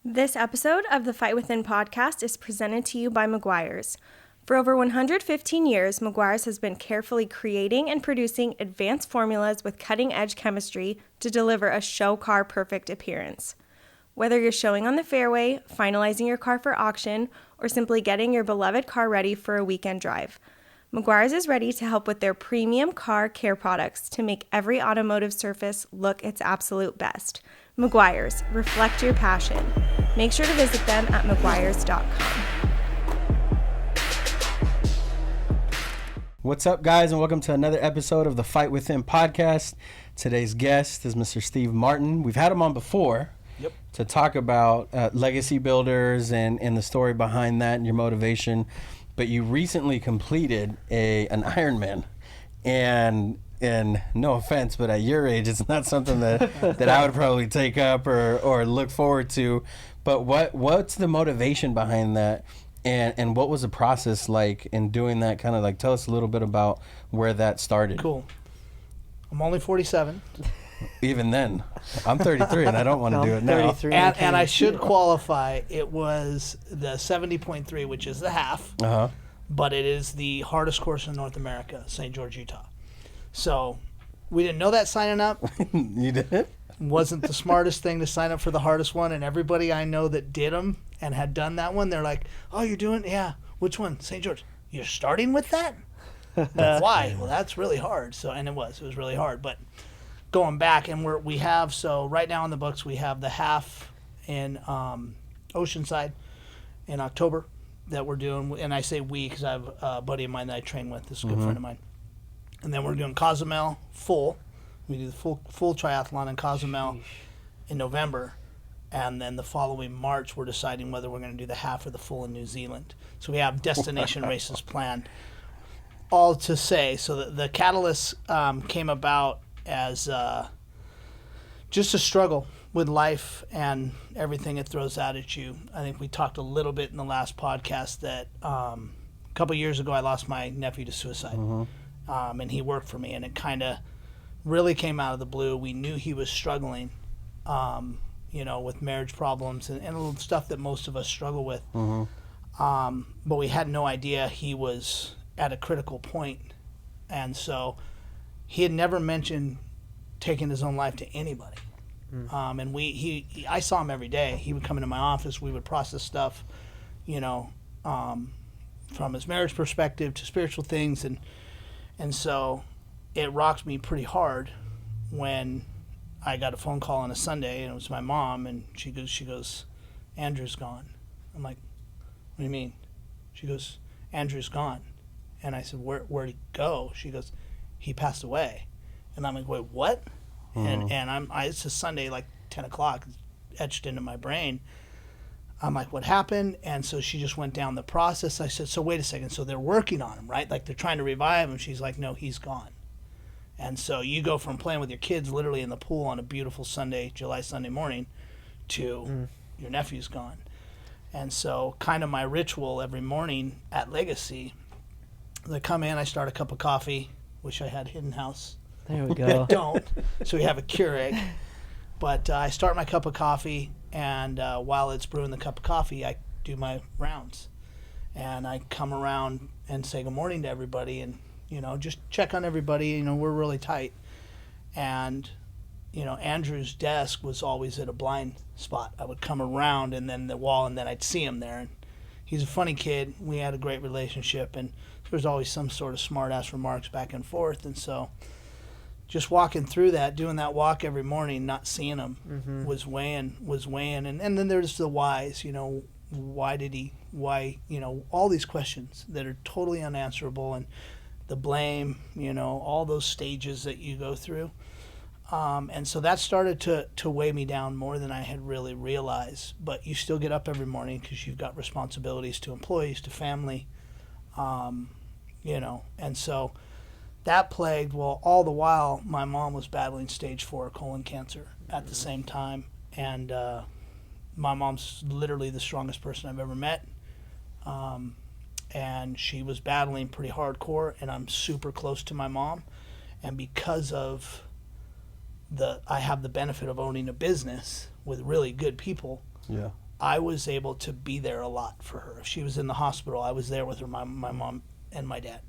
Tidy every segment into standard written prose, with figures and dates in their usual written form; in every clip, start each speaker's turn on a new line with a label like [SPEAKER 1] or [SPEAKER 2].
[SPEAKER 1] This episode of the Fight Within podcast is presented to you by Meguiar's. For over 115 years, Meguiar's has been carefully creating and producing advanced formulas with cutting-edge chemistry to deliver a show car perfect appearance. Whether you're showing on the fairway, finalizing your car for auction, or simply getting your beloved car ready for a weekend drive, Meguiar's is ready to help with their premium car care products to make every automotive surface look its absolute best. Meguiar's, reflect your passion. Make sure to visit them at meguiars.com.
[SPEAKER 2] What's up, guys, and welcome to another episode of the Fight Within podcast. Today's guest is Mr. Steve Martin. We've had him on before to talk about legacy builders and the story behind that and your motivation. But you recently completed an Ironman, and no offense, but at your age, it's not something that I would probably take up or look forward to. But what's the motivation behind that, and what was the process like in doing that? Kind of like tell us a little bit about where that started.
[SPEAKER 3] Cool. I'm only 47.
[SPEAKER 2] Even then, I'm 33 and I don't want to do it now.
[SPEAKER 3] 33 and I should qualify. It was the 70.3, which is the half, but it is the hardest course in North America, St. George, Utah. So we didn't know that signing up.
[SPEAKER 2] You did?
[SPEAKER 3] Wasn't the smartest thing to sign up for the hardest one, and everybody I know that did them and had done that one, they're like, "Oh, you're doing? Yeah. Which one? St. George. You're starting with that? Why? Well, that's really hard." So, and it was really hard, but going back, and we have, so right now in the books, we have the half in Oceanside in October that we're doing, and I say we because I have a buddy of mine that I train with. This is a good friend of mine. And then we're doing Cozumel full. We do the full triathlon in Cozumel in November, and then the following March, we're deciding whether we're going to do the half or the full in New Zealand. So we have destination races planned. All to say, so the catalyst came about as just a struggle with life and everything it throws out at you. I think we talked a little bit in the last podcast that a couple years ago I lost my nephew to suicide, and he worked for me, and it kind of really came out of the blue. We knew he was struggling, with marriage problems and stuff that most of us struggle with, but we had no idea he was at a critical point, and so he had never mentioned taking his own life to anybody. And I saw him every day. He would come into my office. We would process stuff, from his marriage perspective to spiritual things. And so it rocked me pretty hard when I got a phone call on a Sunday, and it was my mom, and she goes, "Andrew's gone." I'm like, "What do you mean?" She goes, "Andrew's gone." And I said, where'd he go? She goes, "He passed away." And I'm like, "Wait, what?" And it's a Sunday, like 10 o'clock, etched into my brain. I'm like, "What happened?" And so she just went down the process. I said, "So wait a second. So they're working on him, right? Like they're trying to revive him." She's like, "No, he's gone." And so you go from playing with your kids literally in the pool on a beautiful July Sunday morning to your nephew's gone. And so kind of my ritual every morning at Legacy, I come in, I start a cup of coffee. Wish I had Hidden House.
[SPEAKER 4] There we go.
[SPEAKER 3] I don't. So we have a Keurig. But I start my cup of coffee, and while it's brewing the cup of coffee, I do my rounds. And I come around and say good morning to everybody and, just check on everybody. We're really tight. And, Andrew's desk was always at a blind spot. I would come around and then the wall, and then I'd see him there. And he's a funny kid. We had a great relationship, and there's always some sort of smart-ass remarks back and forth. And so just walking through that, doing that walk every morning, not seeing him was weighing. And then there's the whys, why did he, all these questions that are totally unanswerable, and the blame, all those stages that you go through. And so that started to weigh me down more than I had really realized. But you still get up every morning because you've got responsibilities to employees, to family, and so that plagued. Well, all the while, my mom was battling stage 4 colon cancer at the same time. And my mom's literally the strongest person I've ever met. And she was battling pretty hardcore, and I'm super close to my mom. And because of I have the benefit of owning a business with really good people.
[SPEAKER 2] Yeah.
[SPEAKER 3] I was able to be there a lot for her. If she was in the hospital, I was there with her, my mom and my dad.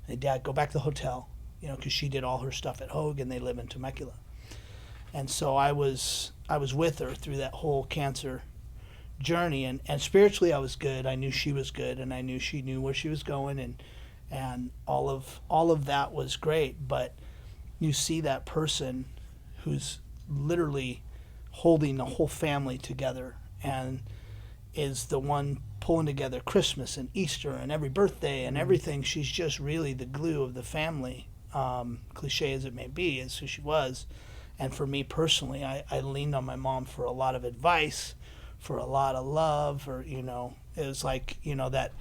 [SPEAKER 3] And Dad, go back to the hotel, you know, because she did all her stuff at Hogue, and they live in Temecula. And so I was with her through that whole cancer journey, and spiritually I was good. I knew she was good, and I knew she knew where she was going, and all of that was great. But you see that person who's literally holding the whole family together and is the one pulling together Christmas and Easter and every birthday and everything. She's just really the glue of the family. Cliche as it may be, is who she was. And for me personally, I leaned on my mom for a lot of advice, for a lot of love, or, you know, it was like, you know, that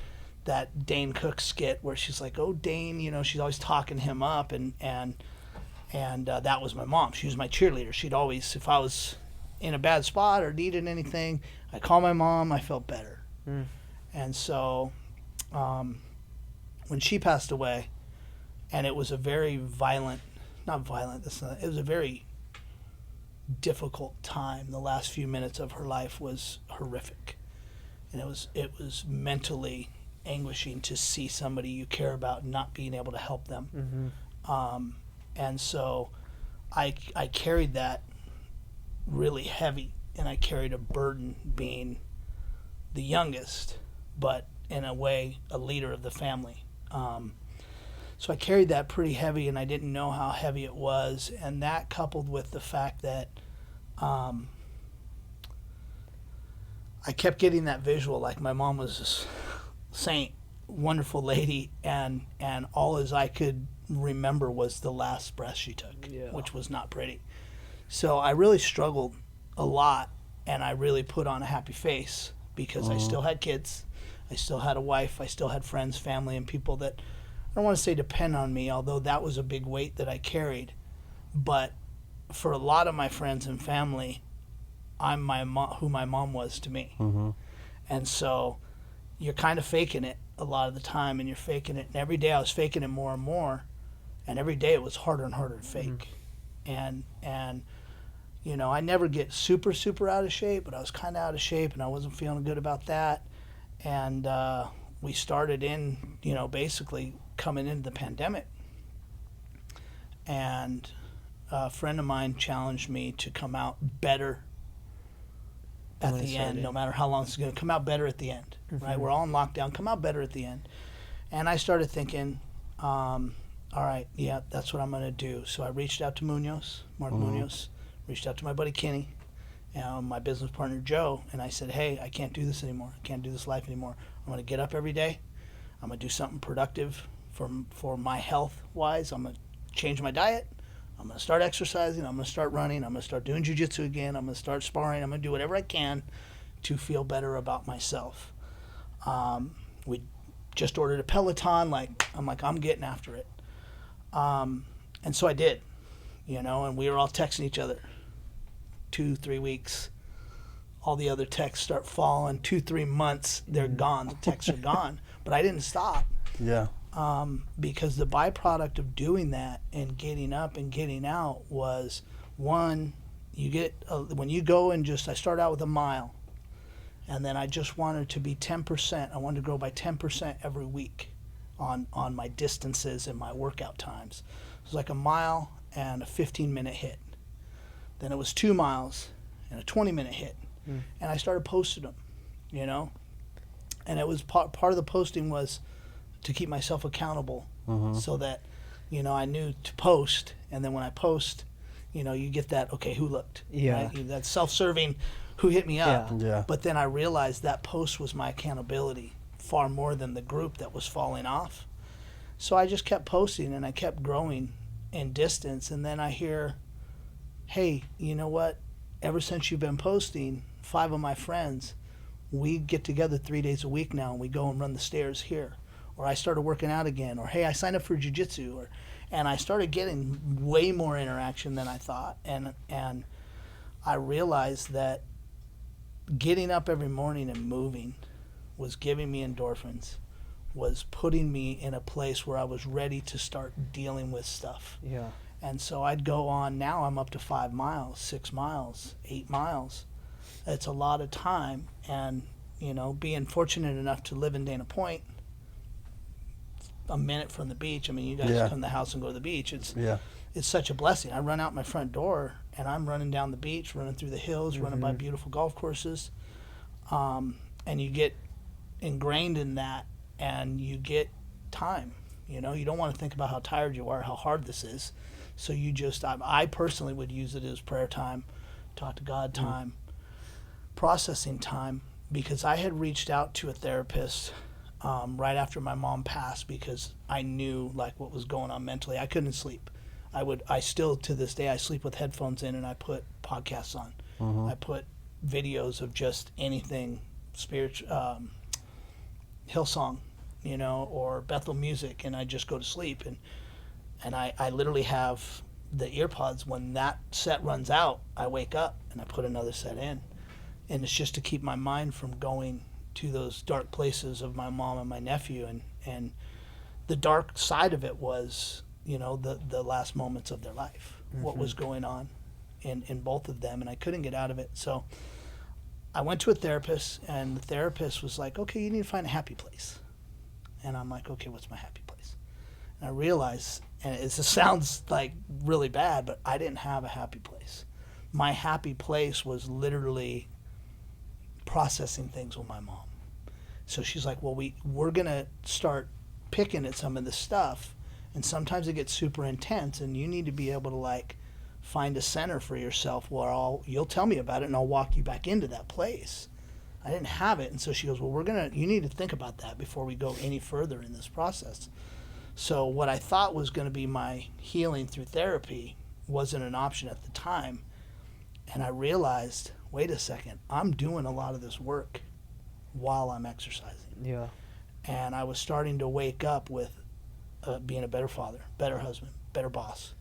[SPEAKER 3] Dane Cook skit where she's like, oh, Dane, you know, she's always talking him up, and that was my mom. She was my cheerleader. She'd always, if I was in a bad spot or needed anything, I'd call my mom, I felt better. And so when she passed away, and it was a very violent, it was a very difficult time. The last few minutes of her life was horrific, and it was mentally anguishing to see somebody you care about not being able to help them. And so I carried that really heavy, and I carried a burden being the youngest, but in a way a leader of the family. So I carried that pretty heavy, and I didn't know how heavy it was. And that, coupled with the fact that I kept getting that visual, like my mom was this saint, wonderful lady, and all as I could remember was the last breath she took, which was not pretty. So I really struggled a lot, and I really put on a happy face, because I still had kids, I still had a wife, I still had friends, family, and people that, I don't want to say depend on me, although that was a big weight that I carried. But for a lot of my friends and family, I'm my mom, who my mom was to me. And so you're kind of faking it a lot of the time, and you're faking it. And every day I was faking it more and more, and every day it was harder and harder to fake. And you know, I never get super out of shape, but I was kind of out of shape, and I wasn't feeling good about that. And we started in, you know, basically coming into the pandemic, and a friend of mine challenged me to come out better at the end, no matter how long it's going to come out better at the end. Right? We're all in lockdown, come out better at the end. And I started thinking, all right, yeah, that's what I'm going to do. So I reached out to Mark Munoz, reached out to my buddy Kenny, my business partner Joe, and I said, hey, I can't do this anymore. I can't do this life anymore. I'm going to get up every day. I'm going to do something productive for my health-wise. I'm going to change my diet. I'm going to start exercising. I'm going to start running. I'm going to start doing jiu-jitsu again. I'm going to start sparring. I'm going to do whatever I can to feel better about myself. We just ordered a Peloton. I'm getting after it. And so I did, you know, and we were all texting each other 2-3 weeks. All the other texts start falling. 2-3 months, they're gone. The texts are gone. But I didn't stop. Yeah. Because the byproduct of doing that and getting up and getting out was, one, you get when you go and I start out with a mile, and then I just wanted to be 10%. I wanted to grow by 10% every week on my distances and my workout times. It was like a mile and a 15-minute hit. Then it was 2 miles and a 20-minute hit. And I started posting them, you know. And it was part of the posting was to keep myself accountable, so that, you know, I knew to post. And then when I post, you know, you get that, okay, who looked? Yeah. Right? That self-serving, who hit me up? Yeah. But then I realized that post was my accountability far more than the group that was falling off. So I just kept posting, and I kept growing in distance. And then I hear, hey, you know what? Ever since you've been posting, 5 of my friends, we get together 3 days a week now, and we go and run the stairs here. Or I started working out again. Or, hey, I signed up for jiu-jitsu. And I started getting way more interaction than I thought. And I realized that getting up every morning and moving was giving me endorphins, was putting me in a place where I was ready to start dealing with stuff. Yeah. And so I'd go on. Now I'm up to 5 miles, 6 miles, 8 miles. It's a lot of time. And, you know, being fortunate enough to live in Dana Point, a minute from the beach. I mean, you guys come to the house and go to the beach. It's such a blessing. I run out my front door and I'm running down the beach, running through the hills, running by beautiful golf courses. And you get ingrained in that, and you get time. You know, you don't want to think about how tired you are, how hard this is. So you just, I personally would use it as prayer time, talk to God time, processing time, because I had reached out to a therapist right after my mom passed, because I knew like what was going on mentally. I couldn't sleep. I still to this day, I sleep with headphones in and I put podcasts on. I put videos of just anything spiritual, Hillsong, you know, or Bethel music, and I just go to sleep. And I literally have the earpods. When that set runs out, I wake up and I put another set in. And it's just to keep my mind from going to those dark places of my mom and my nephew. And the dark side of it was, you know, the last moments of their life, what was going on in both of them. And I couldn't get out of it. So I went to a therapist, and the therapist was like, okay, you need to find a happy place. And I'm like, okay, what's my happy place? And I realized, and it just sounds like really bad, but I didn't have a happy place. My happy place was literally processing things with my mom. So she's like, well, we're going to start picking at some of this stuff, and sometimes it gets super intense, and you need to be able to like find a center for yourself where you'll tell me about it and I'll walk you back into that place. I didn't have it. And so she goes, well, you need to think about that before we go any further in this process. So what I thought was going to be my healing through therapy wasn't an option at the time. And I realized, wait a second, I'm doing a lot of this work while I'm exercising. Yeah. And I was starting to wake up with being a better father, better husband, better boss.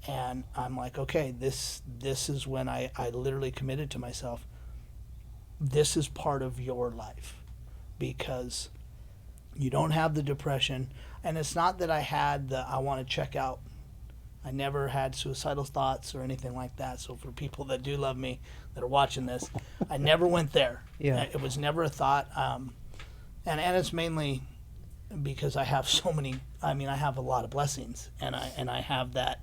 [SPEAKER 3] And I'm like, okay, this is when I literally committed to myself, this is part of your life, because you don't have the depression. And it's not that I had I want to check out. I never had suicidal thoughts or anything like that. So for people that do love me, that are watching this, I never went there. Yeah. It was never a thought. And it's mainly because I have so many, I have a lot of blessings, and I have that.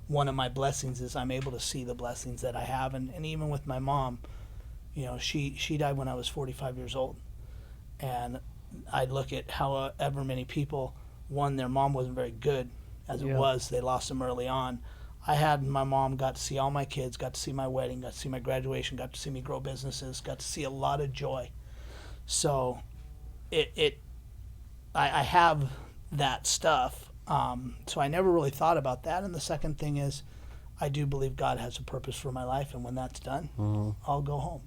[SPEAKER 3] One of my blessings is I'm able to see the blessings that I have. And even with my mom, you know, she died when I was 45 years old. And I look at however many people, one, their mom wasn't very good as it was. They lost them early on. My mom got to see all my kids, got to see my wedding, got to see my graduation, got to see me grow businesses, got to see a lot of joy. So I have that stuff. So I never really thought about that. And the second thing is, I do believe God has a purpose for my life, and when that's done, I'll go home.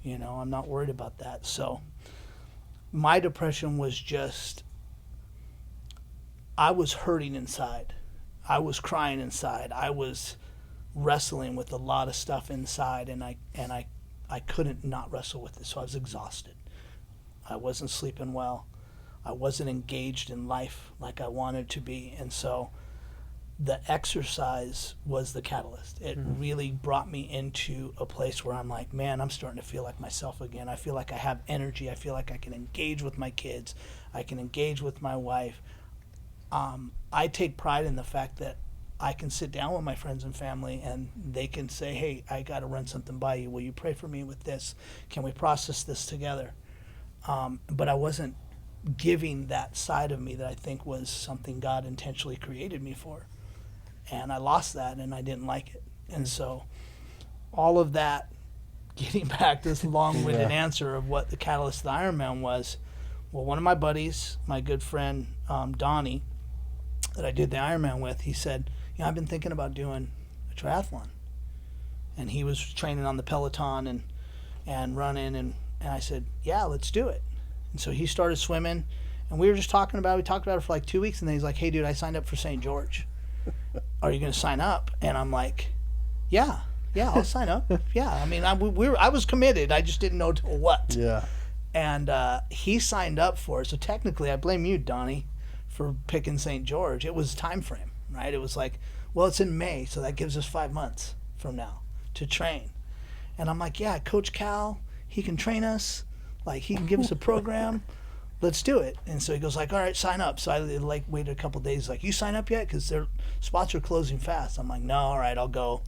[SPEAKER 3] You know, I'm not worried about that. So my depression was just, I was hurting inside. I was crying inside. I was wrestling with a lot of stuff inside, and I couldn't not wrestle with it. So I was exhausted. I wasn't sleeping well. I wasn't engaged in life like I wanted to be. And so the exercise was the catalyst. It really brought me into a place where I'm like, man, I'm starting to feel like myself again. I feel like I have energy. I feel like I can engage with my kids. I can engage with my wife. I take pride in the fact that I can sit down with my friends and family, and they can say, hey, I got to run something by you. Will you pray for me with this? Can we process this together? But I wasn't giving that side of me that I think was something God intentionally created me for. And I lost that, and I didn't like it. And so all of that, getting back this long-winded answer of what the catalyst of the Ironman was, well, one of my buddies, my good friend Donnie, that I did the Ironman with, he said, I've been thinking about doing a triathlon. And he was training on the Peloton and running, and I said, yeah, let's do it. And so he started swimming, and we talked about it for like 2 weeks, and then he's like, hey, dude, I signed up for St. George. Are you going to sign up? And I'm like, yeah, I'll sign up. Yeah, I was committed. I just didn't know to what. Yeah. And he signed up for it. So technically, I blame you, Donnie, for picking St. George. It was time frame, right? It was like, well, it's in May, so that gives us 5 months from now to train. And I'm like, yeah, Coach Cal, he can train us. Like, he can give us a program. Let's do it. And so he goes like, all right, sign up. So I like waited a couple of days, like, you sign up yet? Because their spots are closing fast. I'm like, no, all right, I'll go.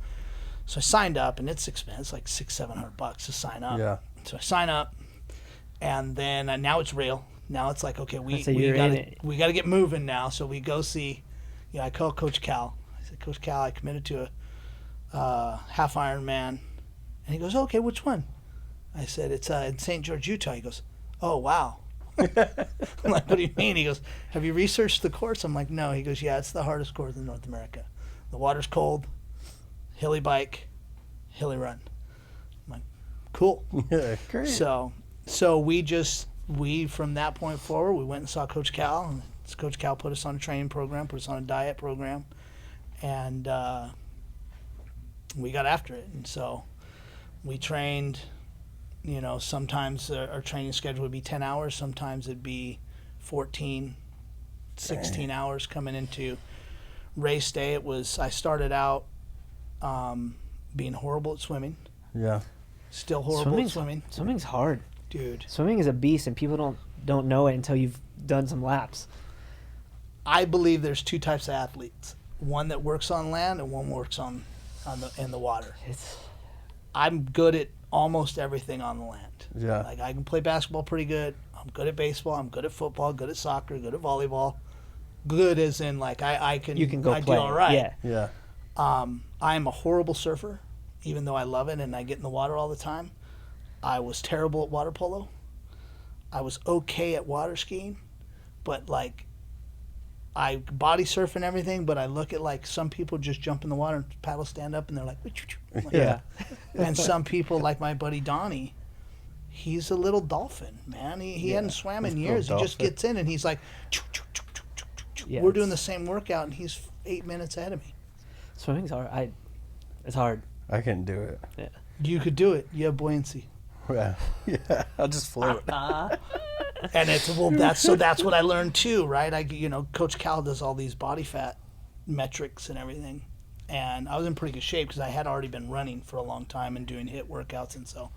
[SPEAKER 3] So I signed up, and it's expensive. It's like $600-700 to sign up.
[SPEAKER 2] Yeah.
[SPEAKER 3] So I sign up, and then now it's real. Now it's like, okay, we got to get moving now. So we go see, I call Coach Cal. I said, Coach Cal, I committed to a half Ironman. And he goes, okay, which one? I said, it's in St. George, Utah. He goes, oh, wow. I'm like, what do you mean? He goes, have you researched the course? I'm like, no. He goes, yeah, it's the hardest course in North America. The water's cold, hilly bike, hilly run. I'm like, cool.
[SPEAKER 2] Yeah, great.
[SPEAKER 3] So we from that point forward, we went and saw Coach Cal. And Coach Cal put us on a training program, put us on a diet program, and we got after it. And so we trained. Sometimes our training schedule would be 10 hours. Sometimes it'd be 14, 16 hours coming into race day. I started out being horrible at swimming.
[SPEAKER 2] Yeah.
[SPEAKER 3] Still horrible at swimming.
[SPEAKER 4] Swimming's hard.
[SPEAKER 3] Dude.
[SPEAKER 4] Swimming is a beast, and people don't know it until you've done some laps.
[SPEAKER 3] I believe there's two types of athletes. One that works on land and one works in the water. I'm good at almost everything on the land.
[SPEAKER 2] Yeah.
[SPEAKER 3] Like, I can play basketball pretty good. I'm good at baseball. I'm good at football. Good at soccer. Good at volleyball. Good as in, like, I can.
[SPEAKER 4] You can go
[SPEAKER 3] I
[SPEAKER 4] play.
[SPEAKER 3] do all right.
[SPEAKER 4] Yeah.
[SPEAKER 3] I am a horrible surfer, even though I love it and I get in the water all the time. I was terrible at water polo. I was okay at water skiing, but like, I body surf and everything, but I look at like some people just jump in the water and paddle stand up and they're like,
[SPEAKER 4] Yeah.
[SPEAKER 3] And some people like my buddy Donnie, he's a little dolphin, man. He hadn't swam in years. He just gets in and he's like,
[SPEAKER 4] Yeah,
[SPEAKER 3] we're doing the same workout and he's 8 minutes ahead of me.
[SPEAKER 4] Swimming's hard. It's hard.
[SPEAKER 2] I couldn't do it.
[SPEAKER 4] Yeah.
[SPEAKER 3] You could do it. You have buoyancy.
[SPEAKER 2] Yeah. I'll just float.
[SPEAKER 3] And that's what I learned too, right? Coach Cal does all these body fat metrics and everything, and I was in pretty good shape because I had already been running for a long time and doing HIIT workouts, and so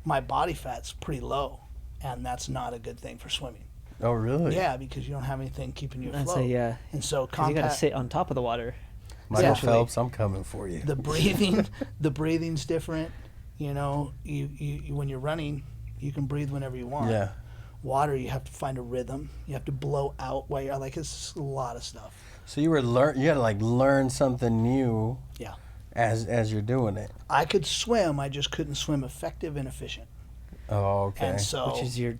[SPEAKER 3] my body fat's pretty low, and that's not a good thing for swimming.
[SPEAKER 2] Oh, really?
[SPEAKER 3] Yeah, because you don't have anything keeping you afloat.
[SPEAKER 4] I'd say, yeah.
[SPEAKER 3] And so
[SPEAKER 4] You got to sit on top of the water.
[SPEAKER 2] Michael
[SPEAKER 3] Yeah.
[SPEAKER 2] Phelps, I'm coming for you.
[SPEAKER 3] The breathing's different. You when you're running, you can breathe whenever you want.
[SPEAKER 2] Yeah.
[SPEAKER 3] Water, you have to find a rhythm. You have to blow out while you're like, it's a lot of stuff.
[SPEAKER 2] So you had to like learn something new.
[SPEAKER 3] Yeah.
[SPEAKER 2] As you're doing it.
[SPEAKER 3] I could swim, I just couldn't swim effective and efficient.
[SPEAKER 2] Oh, okay.
[SPEAKER 3] And so,
[SPEAKER 4] Which is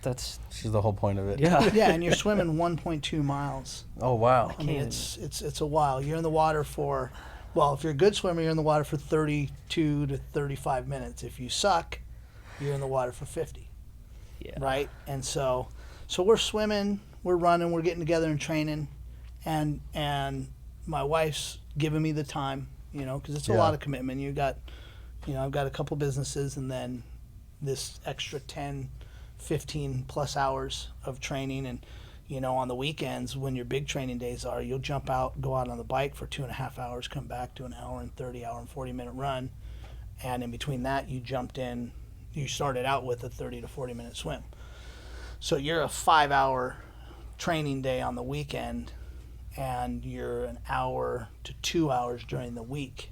[SPEAKER 4] that's
[SPEAKER 2] Which is the whole point of it.
[SPEAKER 4] yeah.
[SPEAKER 3] yeah, and you're swimming 1.2 miles.
[SPEAKER 2] Oh, wow.
[SPEAKER 3] I mean, it's a while. You're in the water for, well, if you're a good swimmer, you're in the water for 32 to 35 minutes. If you suck, you're in the water for 50.
[SPEAKER 4] Yeah.
[SPEAKER 3] Right? And so we're swimming, we're running, we're getting together and training, and my wife's giving me the time, because it's a lot of commitment. You got, I've got a couple businesses and then this extra 10, 15 plus hours of training. And, on the weekends when your big training days are, you'll go out on the bike for 2.5 hours, come back to an hour and 30, hour and 40-minute run. And in between that, you started out with a 30 to 40-minute swim. So you're a 5-hour training day on the weekend, and you're an hour to 2 hours during the week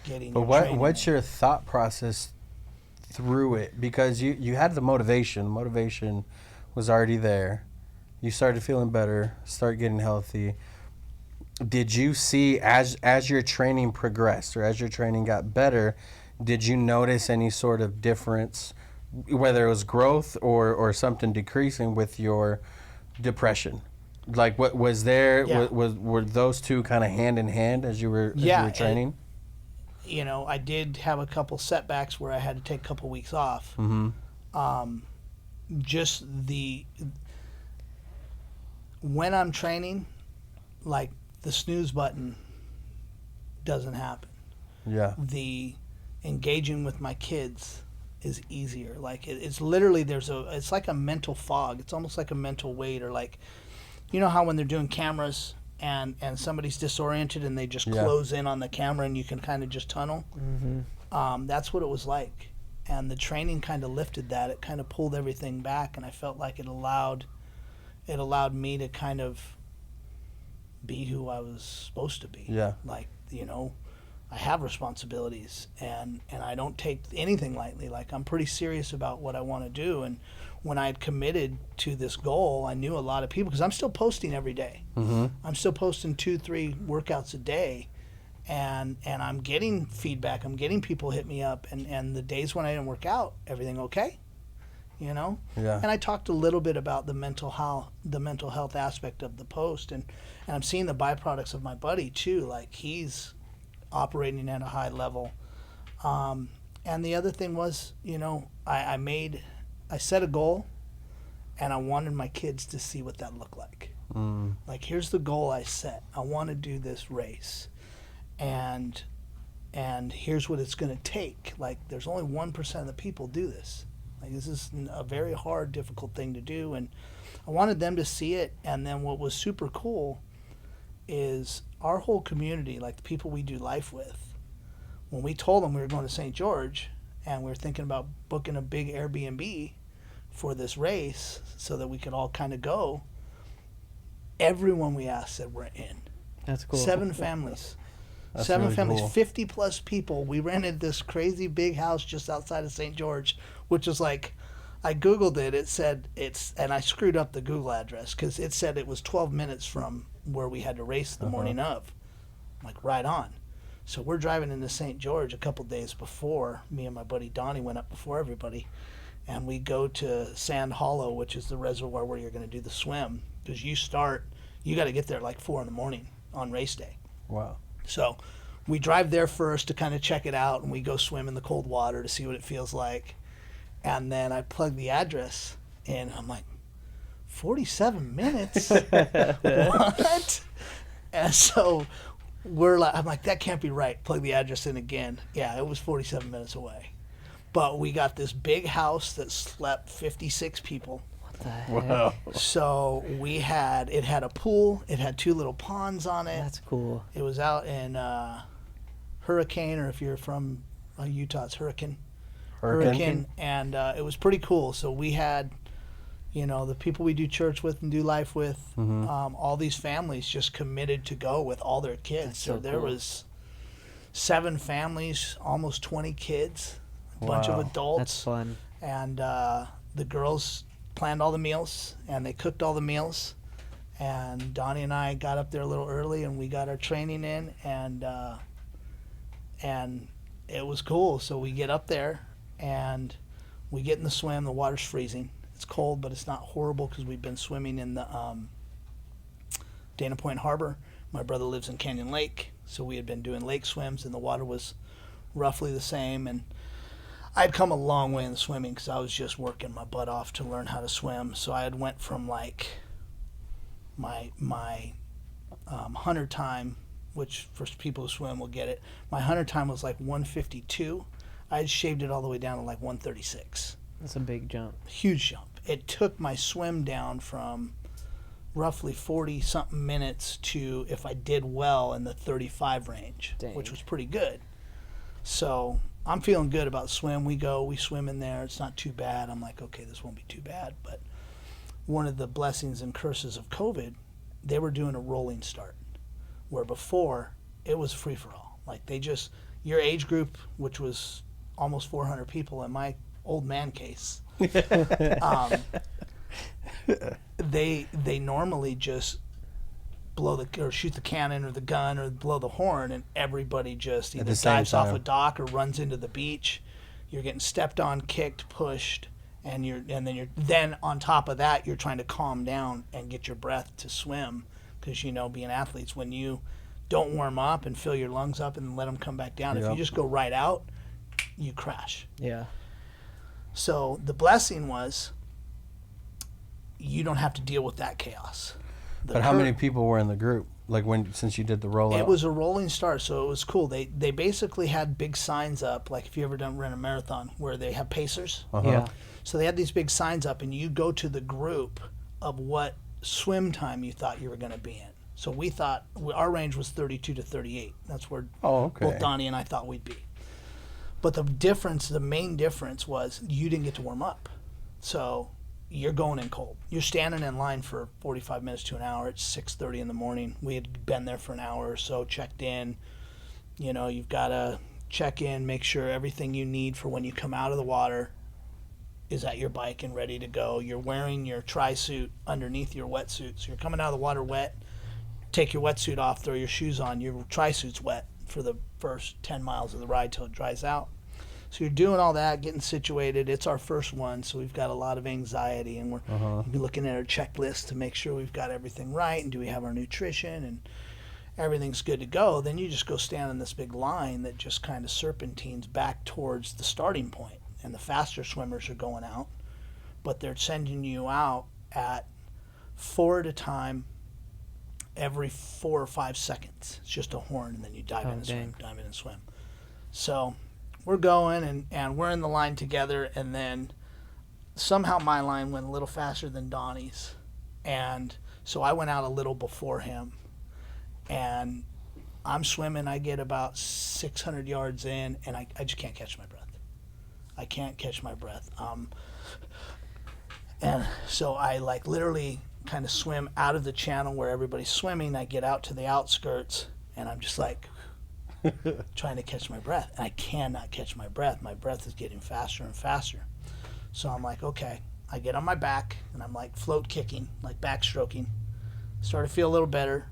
[SPEAKER 3] getting your training.
[SPEAKER 2] But what's your thought process through it? Because you had the motivation. The motivation was already there. You started feeling better, start getting healthy. Did you see, as your training progressed or as your training got better, did you notice any sort of difference, whether it was growth or something decreasing with your depression? Like, what was there?
[SPEAKER 3] Yeah.
[SPEAKER 2] Were those two kind of hand in hand as you were training?
[SPEAKER 3] I did have a couple setbacks where I had to take a couple weeks off.
[SPEAKER 2] Mm-hmm.
[SPEAKER 3] When I'm training, like, the snooze button doesn't happen.
[SPEAKER 2] Yeah.
[SPEAKER 3] The engaging with my kids is easier. Like, it's literally, it's like a mental fog. It's almost like a mental weight, or like, how when they're doing cameras and somebody's disoriented and they just close in on the camera and you can kind of just tunnel.
[SPEAKER 4] Mm-hmm.
[SPEAKER 3] That's what it was like. And the training kind of lifted that. It kind of pulled everything back, and I felt like it allowed me to kind of be who I was supposed to be.
[SPEAKER 2] Yeah.
[SPEAKER 3] Like, I have responsibilities, and I don't take anything lightly. Like, I'm pretty serious about what I want to do. And when I had committed to this goal, I knew a lot of people, because I'm still posting every day.
[SPEAKER 2] Mm-hmm.
[SPEAKER 3] I'm still posting 2-3 workouts a day, and I'm getting feedback. I'm getting people hit me up, and the days when I didn't work out, everything okay?
[SPEAKER 2] Yeah.
[SPEAKER 3] And I talked a little bit about the mental health aspect of the post, and I'm seeing the byproducts of my buddy too. Like, he's operating at a high level. And the other thing was, I set a goal, and I wanted my kids to see what that looked like. Like, here's the goal I set. I want to do this race, and here's what it's going to take. Like, there's only 1% of the people do this. Like, this is a very hard, difficult thing to do, and I wanted them to see it. And then what was super cool is our whole community, like the people we do life with, when we told them we were going to St. George and we were thinking about booking a big Airbnb for this race so that we could all kind of go, everyone we asked said we're in.
[SPEAKER 4] That's cool.
[SPEAKER 3] 7 families.
[SPEAKER 2] That's
[SPEAKER 3] 7
[SPEAKER 2] really
[SPEAKER 3] families,
[SPEAKER 2] cool.
[SPEAKER 3] 50 plus people. We rented this crazy big house just outside of St. George, which is like, I Googled it. It said and I screwed up the Google address because it said it was 12 minutes from where we had to race the morning of. I'm like, right on. So we're driving into St. George a couple days before. Me and my buddy Donnie went up before everybody, and we go to Sand Hollow, which is the reservoir where you're going to do the swim, because you got to get there like 4 a.m. on race day.
[SPEAKER 2] Wow.
[SPEAKER 3] So we drive there first to kind of check it out, and we go swim in the cold water to see what it feels like. And then I plug the address in. I'm like, 47 minutes? What? And so I'm like, that can't be right. Plug the address in again. Yeah, it was 47 minutes away. But we got this big house that slept 56 people.
[SPEAKER 4] What the heck?
[SPEAKER 2] Wow.
[SPEAKER 3] So it had a pool. It had 2 little ponds on it.
[SPEAKER 4] That's cool.
[SPEAKER 3] It was out in Hurricane, or if you're from Utah, it's Hurricane. And it was pretty cool. So we had, the people we do church with and do life with, all these families just committed to go with all their kids.
[SPEAKER 4] That's
[SPEAKER 3] So
[SPEAKER 4] so
[SPEAKER 3] there
[SPEAKER 4] cool.
[SPEAKER 3] was 7 families, almost 20 kids, a bunch of
[SPEAKER 2] Wow.
[SPEAKER 3] adults.
[SPEAKER 4] That's fun.
[SPEAKER 3] And the girls planned all the meals, and they cooked all the meals. And Donnie and I got up there a little early, and we got our training in, and it was cool. So we get up there, and we get in the swim. The water's freezing. It's cold, but it's not horrible because we've been swimming in the Dana Point Harbor. My brother lives in Canyon Lake, so we had been doing lake swims, and the water was roughly the same. And I'd come a long way in the swimming because I was just working my butt off to learn how to swim. So I had went from like my 100 time, which for people who swim will get it. My 100 time was like 152. I had shaved it all the way down to like 136.
[SPEAKER 4] That's a big jump.
[SPEAKER 3] Huge jump. It took my swim down from roughly 40 something minutes to, if I did well, in the 35 range,
[SPEAKER 4] Dang.
[SPEAKER 3] which was pretty good. So I'm feeling good about swim. We swim in there. It's not too bad. I'm like, okay, this won't be too bad. But one of the blessings and curses of COVID, they were doing a rolling start, where before it was free for all. Like, your age group, which was almost 400 people in my old man case, they normally just shoot the cannon or the gun or blow the horn, and everybody just either dives off a dock or runs into the beach. You're getting stepped on, kicked, pushed, and then on top of that, you're trying to calm down and get your breath to swim, because being athletes, when you don't warm up and fill your lungs up and let them come back down, if you just go right out, you crash.
[SPEAKER 4] Yeah.
[SPEAKER 3] So the blessing was you don't have to deal with that chaos.
[SPEAKER 2] But how many people were in the group? Like, since you did the rollout?
[SPEAKER 3] It was a rolling start, so it was cool. They basically had big signs up, like if you ever run a marathon, where they have pacers.
[SPEAKER 4] Yeah.
[SPEAKER 3] So they had these big signs up, and you go to the group of what swim time you thought you were going to be in. So we thought our range was 32 to 38. That's where both Donnie and I thought we'd be. But the main difference was you didn't get to warm up. So you're going in cold. You're standing in line for 45 minutes to an hour. It's 6:30 in the morning. We had been there for an hour or so, checked in. You know, you've got to check in, make sure everything you need for when you come out of the water is at your bike and ready to go. You're wearing your tri-suit underneath your wetsuit. So you're coming out of the water wet, take your wetsuit off, throw your shoes on. Your tri-suit's wet for the first 10 miles of the ride till it dries out. So you're doing all that, getting situated. It's our first one, so we've got a lot of anxiety, and we're looking at our checklist to make sure we've got everything right, and do we have our nutrition, and everything's good to go. Then you just go stand in this big line that just kind of serpentines back towards the starting point. And the faster swimmers are going out, but they're sending you out at 4 at a time every 4 or 5 seconds. It's just a horn, and then you dive in and swim, dive in and swim. So we're going, and we're in the line together, and then somehow my line went a little faster than Donnie's. And so I went out a little before him, and I'm swimming. I get about 600 yards in, and I just can't catch my breath. I can't catch my breath. And so I like literally kind of swim out of the channel where everybody's swimming. I get out to the outskirts, and I'm just like trying to catch my breath. And I cannot catch my breath. My breath is getting faster and faster. So I'm like, okay. I get on my back, and I'm like float kicking, like backstroking. Start to feel a little better.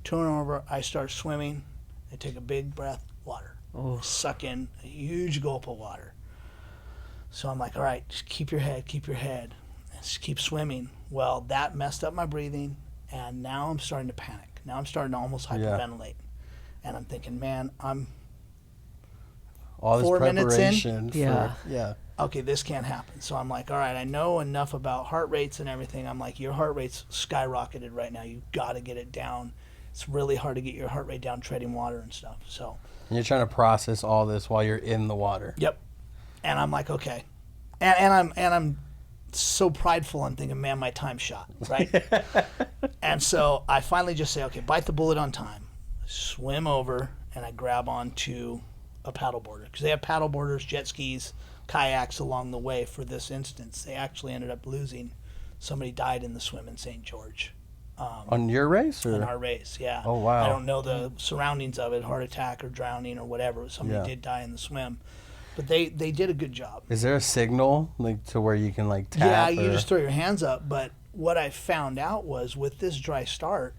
[SPEAKER 3] Turn over. I start swimming. I take a big breath, water. Suck in a huge gulp of water. So I'm like, all right, just keep your head, and just keep swimming. Well, that messed up my breathing, and now I'm starting to panic. Now I'm starting to almost hyperventilate. And I'm thinking, man, I'm
[SPEAKER 2] all this
[SPEAKER 3] 4 minutes
[SPEAKER 2] preparation
[SPEAKER 3] in. Okay, this can't happen. So I'm like, all right, I know enough about heart rates and everything. I'm like, your heart rate's skyrocketed right now. You've got to get it down. It's really hard to get your heart rate down treading water and stuff. So.
[SPEAKER 2] And you're trying to process all this while you're in the water.
[SPEAKER 3] Yep. And I'm like, okay, and I'm so prideful. I'm thinking, man, my time's shot, right? And so I finally just say, okay, bite the bullet on time, swim over, and I grab onto a paddleboarder because they have paddleboarders, jet skis, kayaks along the way. For this instance, they actually ended up losing. Somebody died in the swim in St. George.
[SPEAKER 2] On your race? Or?
[SPEAKER 3] On our race, yeah.
[SPEAKER 2] Oh, wow.
[SPEAKER 3] I don't know the surroundings of it, heart attack or drowning or whatever. Somebody did die in the swim. But they did a good job.
[SPEAKER 2] Is there a signal like to where you can like tap?
[SPEAKER 3] Yeah, you just throw your hands up. But what I found out was with this dry start,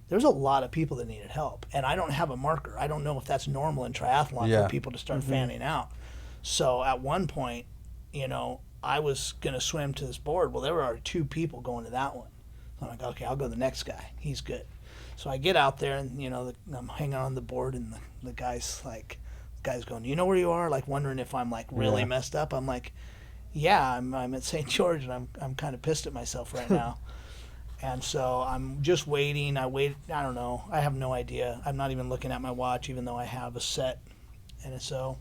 [SPEAKER 3] there's a lot of people that needed help. And I don't have a marker. I don't know if that's normal in triathlon for people to start fanning out. So at one point, you know, I was going to swim to this board. Well, there were already 2 people going to that one. So I'm like, okay, I'll go to the next guy. He's good. So I get out there, and, you know, I'm hanging on the board, and the guy's like, going, you know where you are? Like wondering if I'm like really messed up. I'm like, yeah, I'm at St. George, and I'm kind of pissed at myself right now. And so I'm just waiting. I don't know. I have no idea. I'm not even looking at my watch, even though I have a set. And so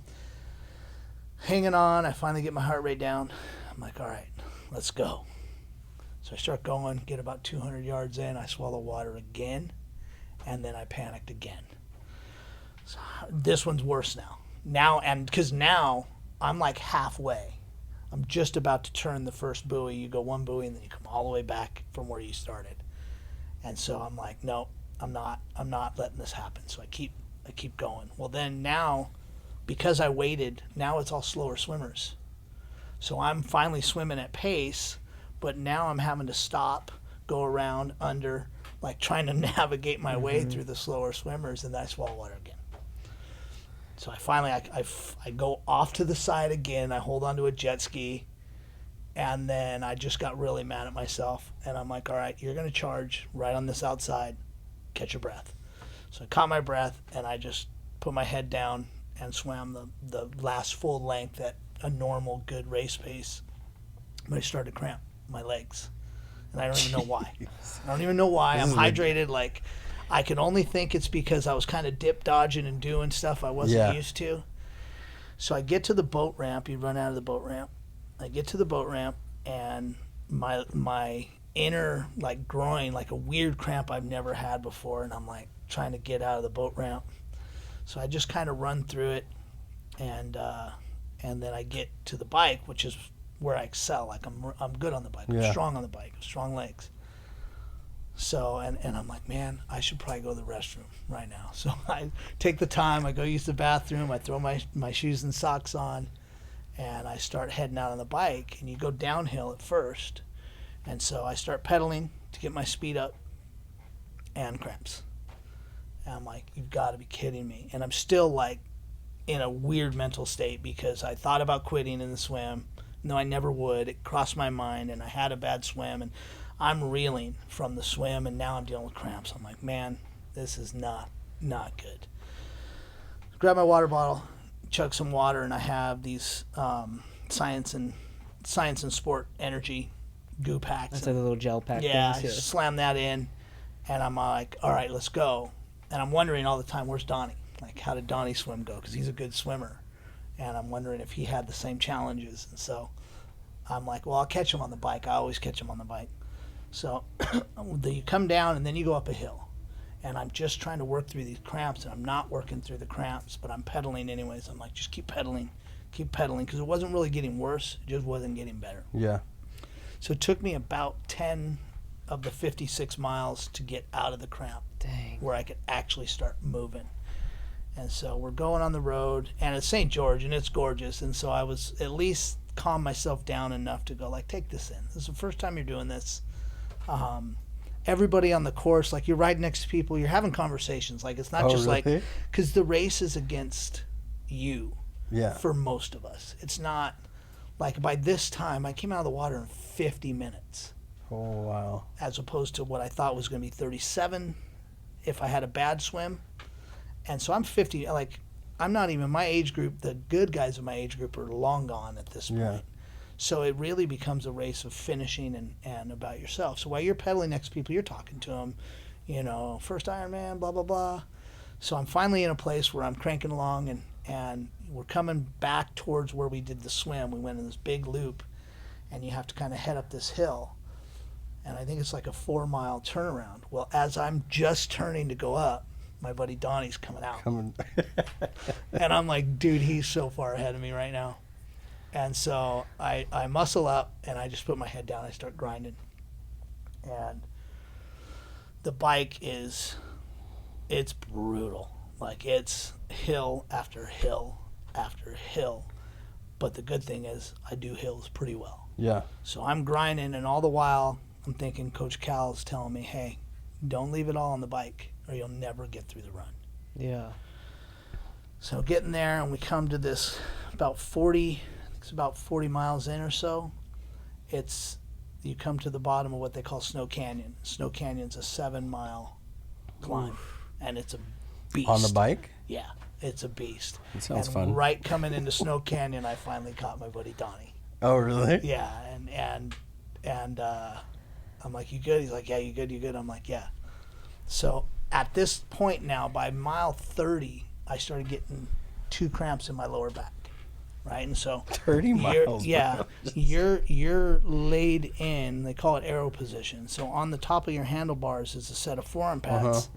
[SPEAKER 3] hanging on, I finally get my heart rate down. I'm like, all right, let's go. So I start going, get about 200 yards in. I swallow water again, and then I panicked again. So this one's worse now. Because now I'm like halfway. I'm just about to turn the first buoy. You go one buoy, and then you come all the way back from where you started. And so I'm like, no, I'm not letting this happen. So I keep going. Well, then now, because I waited, now it's all slower swimmers. So I'm finally swimming at pace, but now I'm having to stop, go around under, like trying to navigate my way through the slower swimmers, and then I swallow water again. So I finally, I go off to the side again. I hold onto a jet ski, and then I just got really mad at myself. And I'm like, all right, you're going to charge right on this outside. Catch your breath. So I caught my breath, and I just put my head down and swam the last full length at a normal, good race pace. But I started to cramp my legs, and I don't even know why. I don't even know why. I'm hydrated, like... I can only think it's because I was kind of dip dodging and doing stuff I wasn't used to. So I get to the boat ramp. You run out of the boat ramp. I get to the boat ramp, and my inner like groin, like a weird cramp I've never had before, and I'm like trying to get out of the boat ramp. So I just kind of run through it, and then I get to the bike, which is where I excel. Like I'm good on the bike. I'm strong on the bike. Strong legs. So and I'm like, man, I should probably go to the restroom right now. So I take the time. I go use the bathroom. I throw my shoes and socks on, and I start heading out on the bike. And you go downhill at first, and so I start pedaling to get my speed up, and cramps. And I'm like, you've got to be kidding me. And I'm still like in a weird mental state because I thought about quitting in the swim. No, I never would. It crossed my mind, and I had a bad swim, and I'm reeling from the swim, and now I'm dealing with cramps. I'm like, man, this is not good. Grab my water bottle, chug some water, and I have these science and sport energy goo packs.
[SPEAKER 4] That's like the little gel pack
[SPEAKER 3] yeah,
[SPEAKER 4] things.
[SPEAKER 3] I slam that in, and I'm like, all right, let's go. And I'm wondering all the time, where's Donnie? Like, how did Donnie swim go? Because he's a good swimmer. And I'm wondering if he had the same challenges. And so I'm like, well, I'll catch him on the bike. I always catch him on the bike. So you come down, and then you go up a hill. And I'm just trying to work through these cramps, and I'm not working through the cramps, but I'm pedaling anyways. I'm like, just keep pedaling, because it wasn't really getting worse. It just wasn't getting better.
[SPEAKER 2] Yeah.
[SPEAKER 3] So it took me about 10 of the 56 miles to get out of the cramp.
[SPEAKER 4] Dang.
[SPEAKER 3] Where I could actually start moving. And so we're going on the road, and it's St. George, and it's gorgeous. And so I was at least calm myself down enough to go, like, take this in. This is the first time you're doing this. Everybody on the course, like, you're right next to people. You're having conversations. Like, it's not just
[SPEAKER 2] really?
[SPEAKER 3] like, because the race is against you.
[SPEAKER 2] Yeah.
[SPEAKER 3] For most of us. It's not, like, by this time, I came out of the water in 50 minutes.
[SPEAKER 2] Oh, wow.
[SPEAKER 3] As opposed to what I thought was going to be 37 if I had a bad swim. And so I'm 50, like, I'm not even my age group. The good guys of my age group are long gone at this point.
[SPEAKER 2] Yeah.
[SPEAKER 3] So it really becomes a race of finishing and about yourself. So while you're pedaling next to people, you're talking to them, you know, first Ironman, blah, blah, blah. So I'm finally in a place where I'm cranking along, and we're coming back towards where we did the swim. We went in this big loop, and you have to kind of head up this hill. And I think it's like a 4-mile turnaround. Well, as I'm just turning to go up, my buddy Donnie's coming out. And I'm like, dude, he's so far ahead of me right now. And so I muscle up, and I just put my head down. I start grinding. And the bike it's brutal. Like, it's hill after hill after hill. But the good thing is I do hills pretty well.
[SPEAKER 2] Yeah.
[SPEAKER 3] So I'm grinding, and all the while I'm thinking Coach Cal's telling me, hey, don't leave it all on the bike or you'll never get through the run.
[SPEAKER 4] Yeah.
[SPEAKER 3] So getting there, and we come to this about 40 miles in or so. You come to the bottom of what they call Snow Canyon. Snow Canyon's a 7-mile climb. Oof. And it's a beast.
[SPEAKER 2] On the bike?
[SPEAKER 3] Yeah, it's a beast.
[SPEAKER 2] It sounds
[SPEAKER 3] and
[SPEAKER 2] fun.
[SPEAKER 3] Right coming into Snow Canyon, I finally caught my buddy Donnie.
[SPEAKER 2] Oh, really?
[SPEAKER 3] Yeah, and I'm like, you good? He's like, yeah, you good? I'm like, yeah. So at this point now, by mile 30, I started getting 2 cramps in my lower back, right? And so
[SPEAKER 2] 30 miles.
[SPEAKER 3] Yeah, you're laid in. They call it arrow position. So on the top of your handlebars is a set of forearm pads,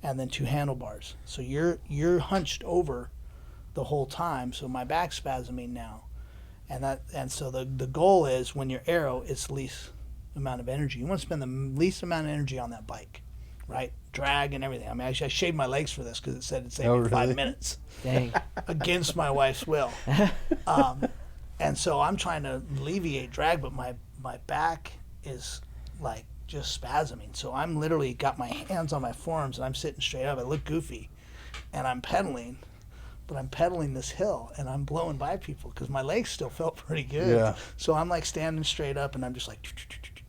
[SPEAKER 3] and then 2 handlebars. So you're hunched over the whole time. So my back's spasming now, and so the goal is when you're arrow, it's the least amount of energy. You want to spend the least amount of energy on that bike, right? Drag and everything. I mean, I shaved my legs for this because it said it'd save me 5 minutes.
[SPEAKER 4] Dang.
[SPEAKER 3] Against my wife's will. And so I'm trying to alleviate drag, but my back is like just spasming. So I'm literally got my hands on my forearms, and I'm sitting straight up. I look goofy, and I'm pedaling, but I'm pedaling this hill, and I'm blowing by people because my legs still felt pretty good.
[SPEAKER 2] Yeah.
[SPEAKER 3] So I'm like standing straight up, and I'm just like.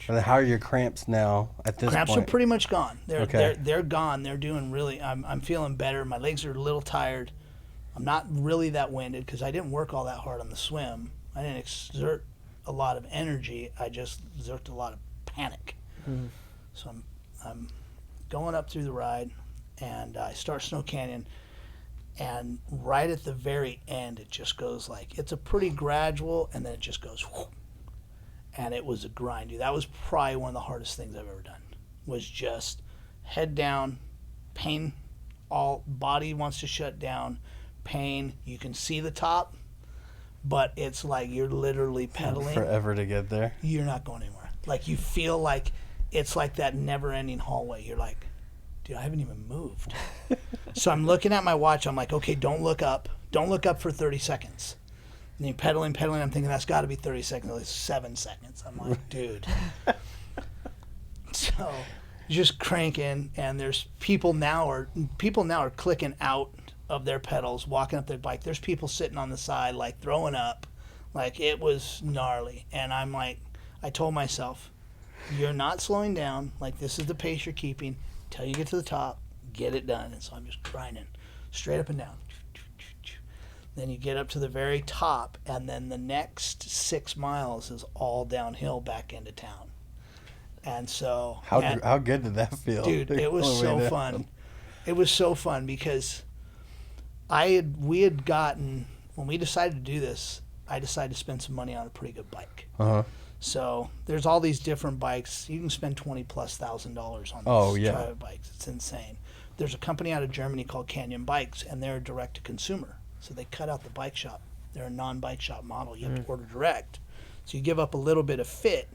[SPEAKER 2] And how are your cramps now at this
[SPEAKER 3] Cramps
[SPEAKER 2] point?
[SPEAKER 3] are pretty much gone. They're gone. They're doing really. I'm feeling better. My legs are a little tired. I'm not really that winded because I didn't work all that hard on the swim. I didn't exert a lot of energy. I just exerted a lot of panic. Mm-hmm. So I'm going up through the ride, and I start Snow Canyon, and right at the very end, it just goes like, it's a pretty gradual, and then it just goes whoop. And it was a grind, dude. That was probably one of the hardest things I've ever done. Was just head down, pain, all body wants to shut down, pain. You can see the top, but it's like you're literally pedaling
[SPEAKER 2] forever to get there.
[SPEAKER 3] You're not going anywhere. Like you feel like it's like that never-ending hallway. You're like, dude, I haven't even moved. So I'm looking at my watch. I'm like, okay, don't look up. Don't look up for 30 seconds. And you're pedaling. I'm thinking that's got to be 30 seconds. Like 7 seconds. I'm like, dude. So just cranking, and there's people now are clicking out of their pedals, walking up their bike. There's people sitting on the side, like throwing up. Like it was gnarly. And I'm like, I told myself, you're not slowing down. Like this is the pace you're keeping. Till you get to the top, get it done. And so I'm just grinding straight up and down. Then you get up to the very top, and then the next 6 miles is all downhill back into town. And so
[SPEAKER 2] how good did that feel?
[SPEAKER 3] Dude, it was so fun. It was so fun because we had gotten, when we decided to do this, I decided to spend some money on a pretty good bike.
[SPEAKER 2] Uh-huh.
[SPEAKER 3] So there's all these different bikes. You can spend $20,000+ on these private bikes. It's insane. There's a company out of Germany called Canyon Bikes, and they're direct to consumer. So they cut out the bike shop. They're a non-bike shop model. You have to order direct. So you give up a little bit of fit,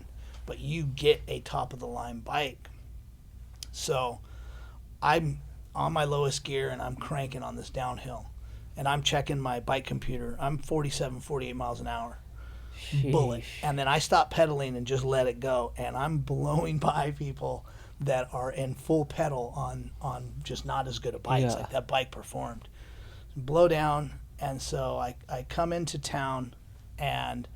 [SPEAKER 3] but you get a top-of-the-line bike. So I'm on my lowest gear, and I'm cranking on this downhill. And I'm checking my bike computer. I'm 47, 48 miles an hour.
[SPEAKER 4] Sheesh.
[SPEAKER 3] Bullet. And then I stop pedaling and just let it go. And I'm blowing by people that are in full pedal on just not as good a bikes.
[SPEAKER 4] Yeah.
[SPEAKER 3] Like that bike performed. Blow down. And so I come into town, and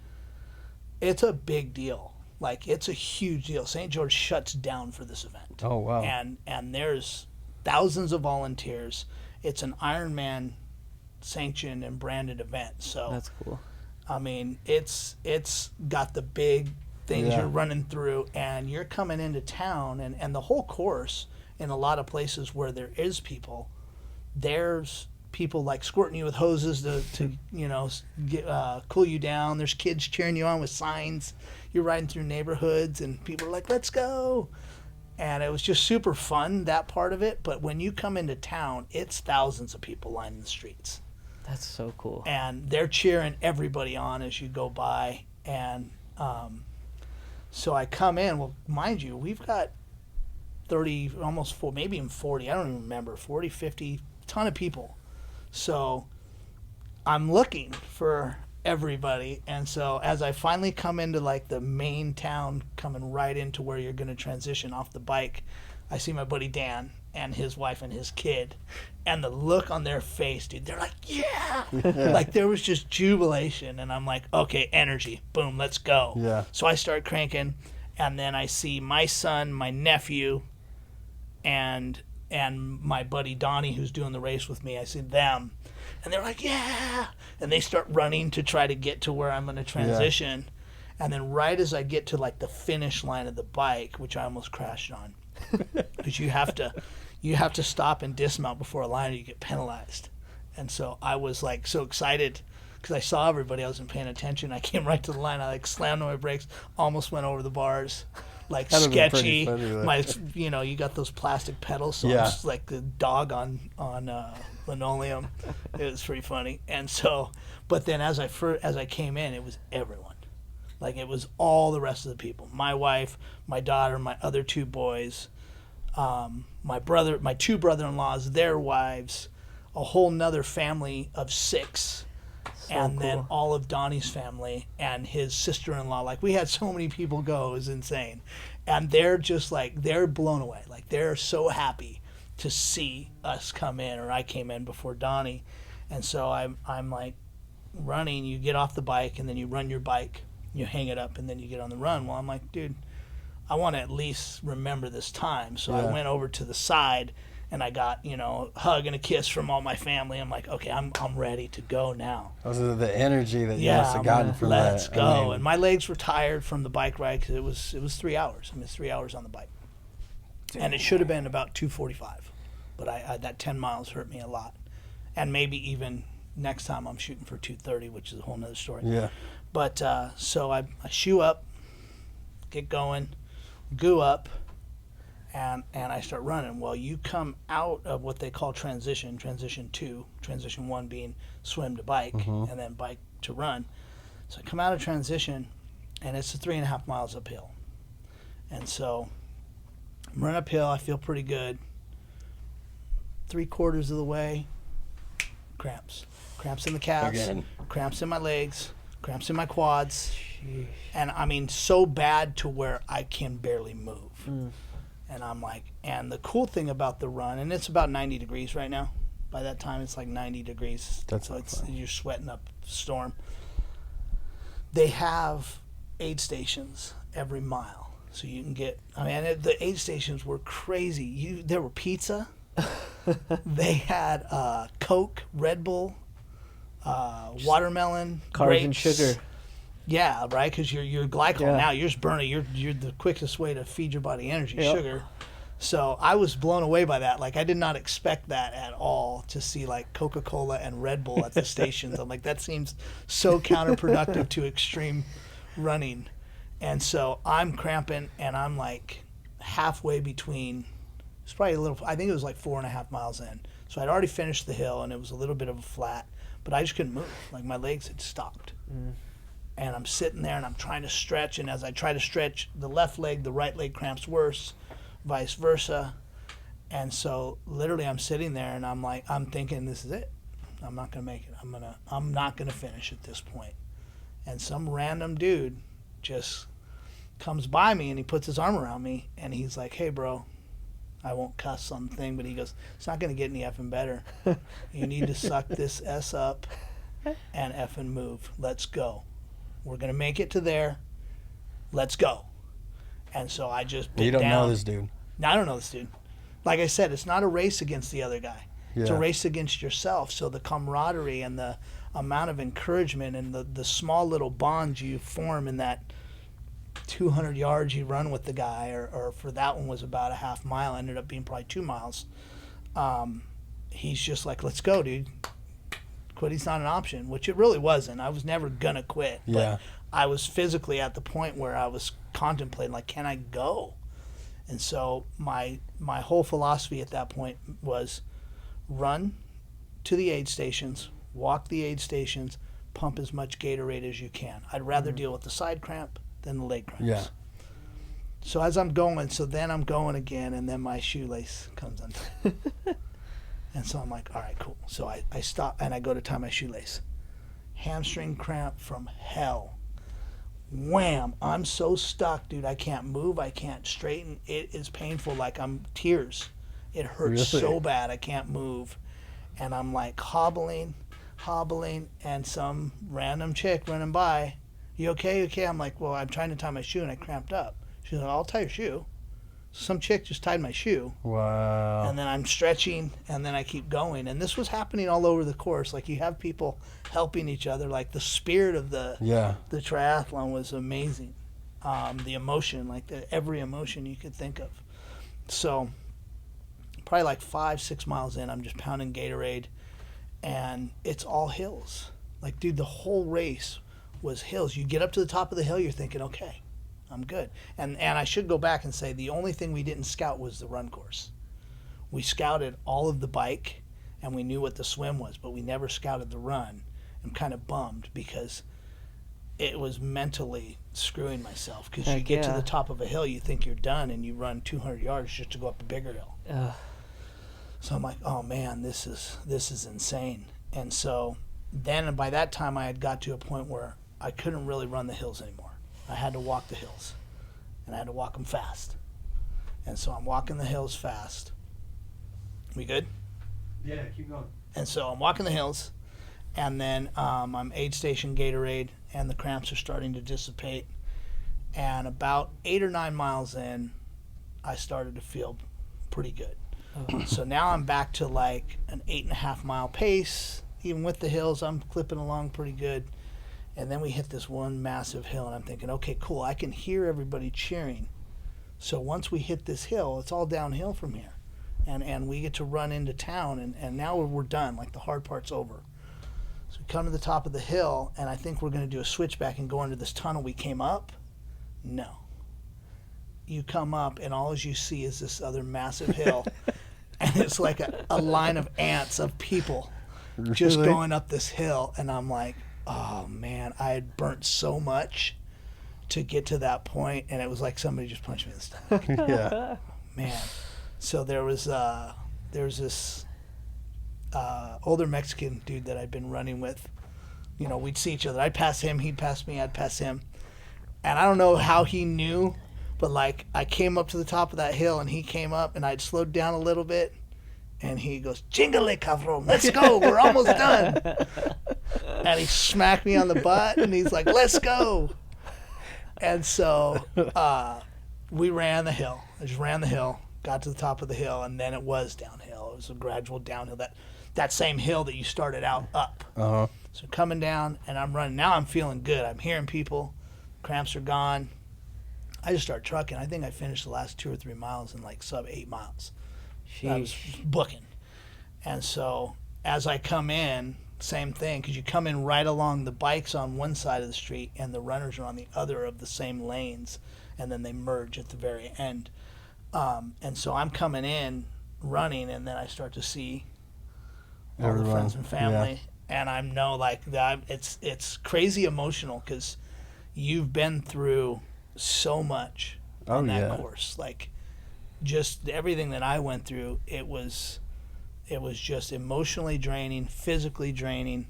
[SPEAKER 3] it's a big deal. Like, it's a huge deal. St. George shuts down for this event.
[SPEAKER 2] Oh, wow.
[SPEAKER 3] And there's thousands of volunteers. It's an Ironman sanctioned and branded event. So
[SPEAKER 4] That's cool.
[SPEAKER 3] I mean, it's got the big things
[SPEAKER 2] Yeah.
[SPEAKER 3] you're running through, and you're coming into town, and the whole course, in a lot of places where there is people, there's people like squirting you with hoses to cool you down. There's kids cheering you on with signs. You're riding through neighborhoods, and people are like, let's go. And it was just super fun, that part of it. But when you come into town, it's thousands of people lining the streets.
[SPEAKER 4] That's so cool.
[SPEAKER 3] And they're cheering everybody on as you go by. And so I come in. Well, mind you, we've got 30, almost 40, maybe even 40. I don't even remember. 40, 50, ton of people. So I'm looking for everybody. And so as I finally come into like the main town, coming right into where you're going to transition off the bike, I see my buddy Dan and his wife and his kid, and the look on their face, dude, they're like, yeah. Like there was just jubilation. And I'm like, okay, energy, boom, let's go.
[SPEAKER 2] Yeah.
[SPEAKER 3] So I start cranking, and then I see my son, my nephew, and my buddy Donnie, who's doing the race with me. I see them, and they're like, yeah. And they start running to try to get to where I'm going to transition. Yeah. And then right as I get to like the finish line of the bike, which I almost crashed on, because you have to stop and dismount before a line or you get penalized. And so I was like so excited because I saw everybody. I wasn't paying attention. I came right to the line. I like slammed on my brakes, almost went over the bars. Like
[SPEAKER 2] That'd
[SPEAKER 3] sketchy.
[SPEAKER 2] Funny,
[SPEAKER 3] you got those plastic pedals, so
[SPEAKER 2] Yeah.
[SPEAKER 3] I'm just like the dog on linoleum. It was pretty funny. And so, but then as I came in, it was everyone. Like it was all the rest of the people. My wife, my daughter, my other two boys, my two brother-in-laws, their wives, a whole nother family of 6.
[SPEAKER 4] So
[SPEAKER 3] and
[SPEAKER 4] cool.
[SPEAKER 3] then all of Donnie's family and his sister-in-law. Like we had so many people go, it was insane. And they're just like, they're blown away. Like they're so happy to see us come in, or I came in before Donnie. And so I'm like running, you get off the bike and then you run your bike, you hang it up and then you get on the run. Well, I'm like, dude, I want to at least remember this time. So I went over to the side and I got, a hug and a kiss from all my family. I'm like, okay, I'm ready to go now.
[SPEAKER 2] Those are the energy that you must have gotten from that.
[SPEAKER 3] Let's go. And my legs were tired from the bike ride because it was 3 hours. I mean, it's 3 hours on the bike. And it should have been about 2:45. But I that 10 miles hurt me a lot. And maybe even next time I'm shooting for 2:30, which is a whole nother story.
[SPEAKER 2] Yeah.
[SPEAKER 3] But so I shoe up, get going, goo up, and I start running. Well, you come out of what they call transition 2, transition 1 being swim to bike, and then bike to run. So I come out of transition, and it's 3.5 miles uphill. And so I'm running uphill. I feel pretty good. 3/4 of the way, cramps in the calves,
[SPEAKER 2] Again.
[SPEAKER 3] cramps in my legs, cramps in my quads, and I mean so bad to where I can barely move. And I'm like, and the cool thing about the run, and it's about 90 degrees right now. By that time, it's like 90 degrees.
[SPEAKER 2] That's
[SPEAKER 3] so
[SPEAKER 2] not
[SPEAKER 3] it's
[SPEAKER 2] fun.
[SPEAKER 3] you're sweating up a storm. They have aid stations every mile, so you can get. I mean, the aid stations were crazy. There were pizza. They had Coke, Red Bull, watermelon,
[SPEAKER 4] Carbs and
[SPEAKER 3] grapes.
[SPEAKER 4] sugar.
[SPEAKER 3] Yeah, right. Because your glycol
[SPEAKER 4] Yeah.
[SPEAKER 3] now you're just burning. You're the quickest way to feed your body energy,
[SPEAKER 4] Yep.
[SPEAKER 3] sugar. So I was blown away by that. Like I did not expect that at all to see like Coca-Cola and Red Bull at the stations. I'm like that seems so counterproductive to extreme running. And so I'm cramping and I'm like halfway between. It's probably a little. I think it was like 4.5 miles in. So I'd already finished the hill and it was a little bit of a flat, but I just couldn't move. Like my legs had stopped. And I'm sitting there and I'm trying to stretch, and as I try to stretch the left leg, the right leg cramps worse, vice versa. And so literally I'm sitting there and I'm like, I'm thinking this is it. I'm not gonna make it. I'm not gonna finish at this point. And some random dude just comes by me and he puts his arm around me and he's like, hey bro, I won't cuss on the thing, but he goes, it's not gonna get any effing better. You need to suck this S up and effing move. Let's go. We're going to make it to there. Let's go. And so I just bit
[SPEAKER 2] You don't
[SPEAKER 3] down.
[SPEAKER 2] know this dude.
[SPEAKER 3] No, I don't know this dude. Like I said, it's not a race against the other guy. It's a
[SPEAKER 2] Yeah.
[SPEAKER 3] race against yourself. So the camaraderie and the amount of encouragement and the small little bonds you form in that 200 yards you run with the guy, or for that one was about a half mile, ended up being probably 2 miles. He's just like, let's go, dude. Quitting's not an option, which it really wasn't. I was never gonna quit.
[SPEAKER 2] Yeah.
[SPEAKER 3] But I was physically at the point where I was contemplating, like, can I go? And so my whole philosophy at that point was run to the aid stations, walk the aid stations, pump as much Gatorade as you can. I'd rather deal with the side cramp than the leg cramps.
[SPEAKER 2] Yeah.
[SPEAKER 3] So as I'm going, then I'm going again, and then my shoelace comes undone. And so I'm like, all right, cool. So I stop and I go to tie my shoelace. Hamstring cramp from hell. Wham! I'm so stuck, dude. I can't move. I can't straighten. It is painful. Like I'm tears. It hurts
[SPEAKER 2] Really?
[SPEAKER 3] so bad. I can't move. And I'm like hobbling. And some random chick running by. You okay? Okay. I'm like, well, I'm trying to tie my shoe and I cramped up. She's like, I'll tie your shoe. Some chick just tied my shoe.
[SPEAKER 2] Wow.
[SPEAKER 3] And then I'm stretching, and then I keep going. And this was happening all over the course. Like, you have people helping each other. Like, the spirit of the triathlon was amazing. The emotion, like every emotion you could think of. So, probably like 5-6 miles in, I'm just pounding Gatorade, and it's all hills. Like, dude, the whole race was hills. You get up to the top of the hill, you're thinking, okay, I'm good. And I should go back and say the only thing we didn't scout was the run course. We scouted all of the bike and we knew what the swim was, but we never scouted the run. I'm kind of bummed because it was mentally screwing myself, because you get to the top of a hill, you think you're done, and you run 200 yards just to go up a bigger hill. So I'm like, oh man, this is insane. And so then by that time I had got to a point where I couldn't really run the hills anymore. I had to walk the hills, and I had to walk them fast. And so I'm walking the hills fast. We good?
[SPEAKER 2] Yeah, keep going.
[SPEAKER 3] And so I'm walking the hills, and then I'm aid station Gatorade, and the cramps are starting to dissipate. And about 8 or 9 miles in, I started to feel pretty good. So now I'm back to like an 8.5 mile pace. Even with the hills, I'm clipping along pretty good. And then we hit this one massive hill, and I'm thinking, okay, cool, I can hear everybody cheering. So once we hit this hill, it's all downhill from here. And we get to run into town, and now we're done. Like, the hard part's over. So we come to the top of the hill, and I think we're going to do a switchback and go into this tunnel we came up. No. you come up and all you see is this other massive hill. And it's like a line of ants of people just going up this hill. And I'm like, oh, man, I had burnt so much to get to that point. And it was like somebody just punched me in the stomach.
[SPEAKER 2] Yeah.
[SPEAKER 3] Man. So there was this older Mexican dude that I'd been running with. You know, we'd see each other. I'd pass him, he'd pass me, I'd pass him. And I don't know how he knew, but like I came up to the top of that hill and he came up and I'd slowed down a little bit and he goes, "Chingale, cabrón, let's go, we're almost done." And he smacked me on the butt and he's like, "Let's go." And so we ran the hill. I just ran the hill, got to the top of the hill, and then it was downhill. It was a gradual downhill, that same hill that you started out up.
[SPEAKER 2] Uh-huh.
[SPEAKER 3] So coming down and I'm running. Now I'm feeling good. I'm hearing people. Cramps are gone. I just started trucking. I think I finished the last 2 or 3 miles in like sub 8 miles. I was booking. And so as I come in, same thing, because you come in right along, the bikes on one side of the street and the runners are on the other of the same lanes, and then they merge at the very end. And so I'm coming in running, and then I start to see all the friends and family, and I know like that it's crazy emotional because you've been through so much on that course. Like just everything that I went through, it was just emotionally draining, physically draining.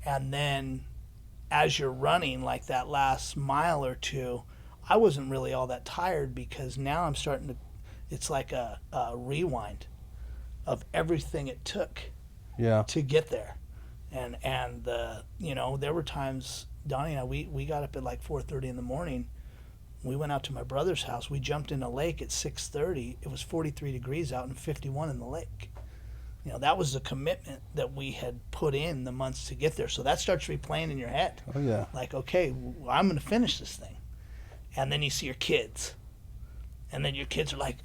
[SPEAKER 3] And then as you're running like that last mile or two, I wasn't really all that tired because now I'm starting to, it's like a rewind of everything it took to get there. And the, you know, there were times Donnie and I, we got up at like 4:30 in the morning. We went out to my brother's house. We jumped in a lake at 6:30. It was 43 degrees out and 51 in the lake. You know, that was the commitment that we had put in the months to get there. So that starts replaying in your head. Oh, yeah. Like, okay, I'm going to finish this thing. And then you see your kids. And then your kids are like,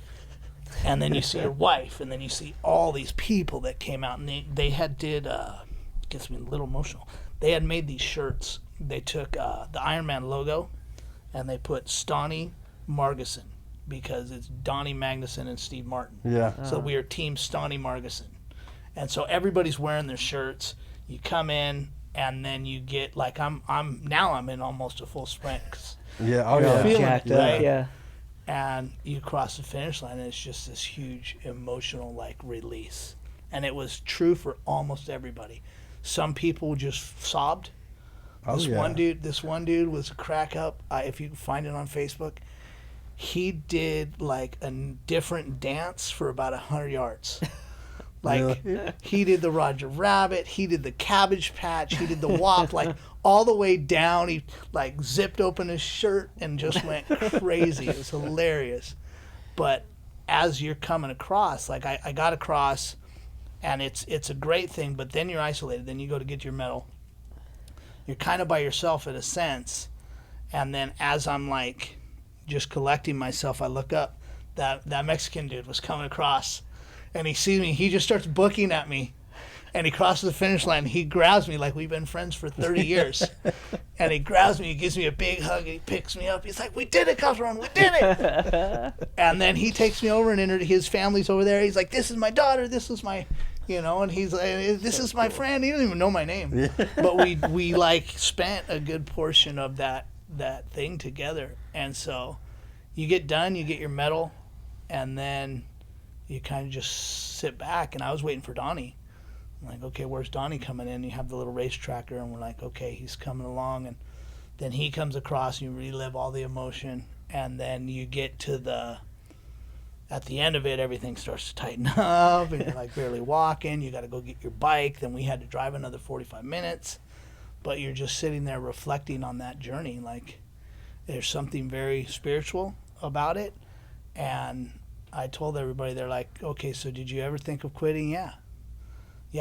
[SPEAKER 3] and then you see your wife. And then you see all these people that came out. And they had gets me a little emotional. They had made these shirts. They took the Ironman logo and they put Stoney Margeson because it's Donnie Magnuson and Steve Martin. Yeah. So we are Team Stoney Margeson. And so everybody's wearing their shirts. You come in and then you get like I'm in almost a full sprint.
[SPEAKER 2] Yeah. Oh yeah.
[SPEAKER 3] Feeling
[SPEAKER 4] Jacked
[SPEAKER 3] it, right?
[SPEAKER 4] up, yeah.
[SPEAKER 3] And you cross the finish line and it's just this huge emotional like release. And it was true for almost everybody. Some people just sobbed. This one dude was a crack up. If you can find it on Facebook, he did like a different dance for about 100 yards. Like he did the Roger Rabbit, he did the Cabbage Patch, he did the WAP, like all the way down. He like zipped open his shirt and just went crazy. It was hilarious. But as you're coming across, like I got across, and it's a great thing. But then you're isolated. Then you go to get your medal. You're kind of by yourself in a sense. And then as I'm like just collecting myself, I look up. That Mexican dude was coming across, and he sees me. He just starts booking at me, and he crosses the finish line. He grabs me like we've been friends for 30 years, and he grabs me. He gives me a big hug. And he picks me up. He's like, "We did it, Calderon. We did it!" And then he takes me over, and his family's over there. He's like, "This is my daughter. This is my." You know, and he's like, "This is my friend." He doesn't even know my name, but we like spent a good portion of that thing together. And so, you get done, you get your medal, and then you kind of just sit back. And I was waiting for Donnie. I'm like, okay, where's Donnie coming in? You have the little race tracker, and we're like, okay, he's coming along, and then he comes across, and you relive all the emotion, and then you get to at the end of it, everything starts to tighten up, and you're like barely walking. You got to go get your bike. Then we had to drive another 45 minutes. But you're just sitting there reflecting on that journey. Like there's something very spiritual about it. And I told everybody, they're like, okay, so did you ever think of quitting? Yeah,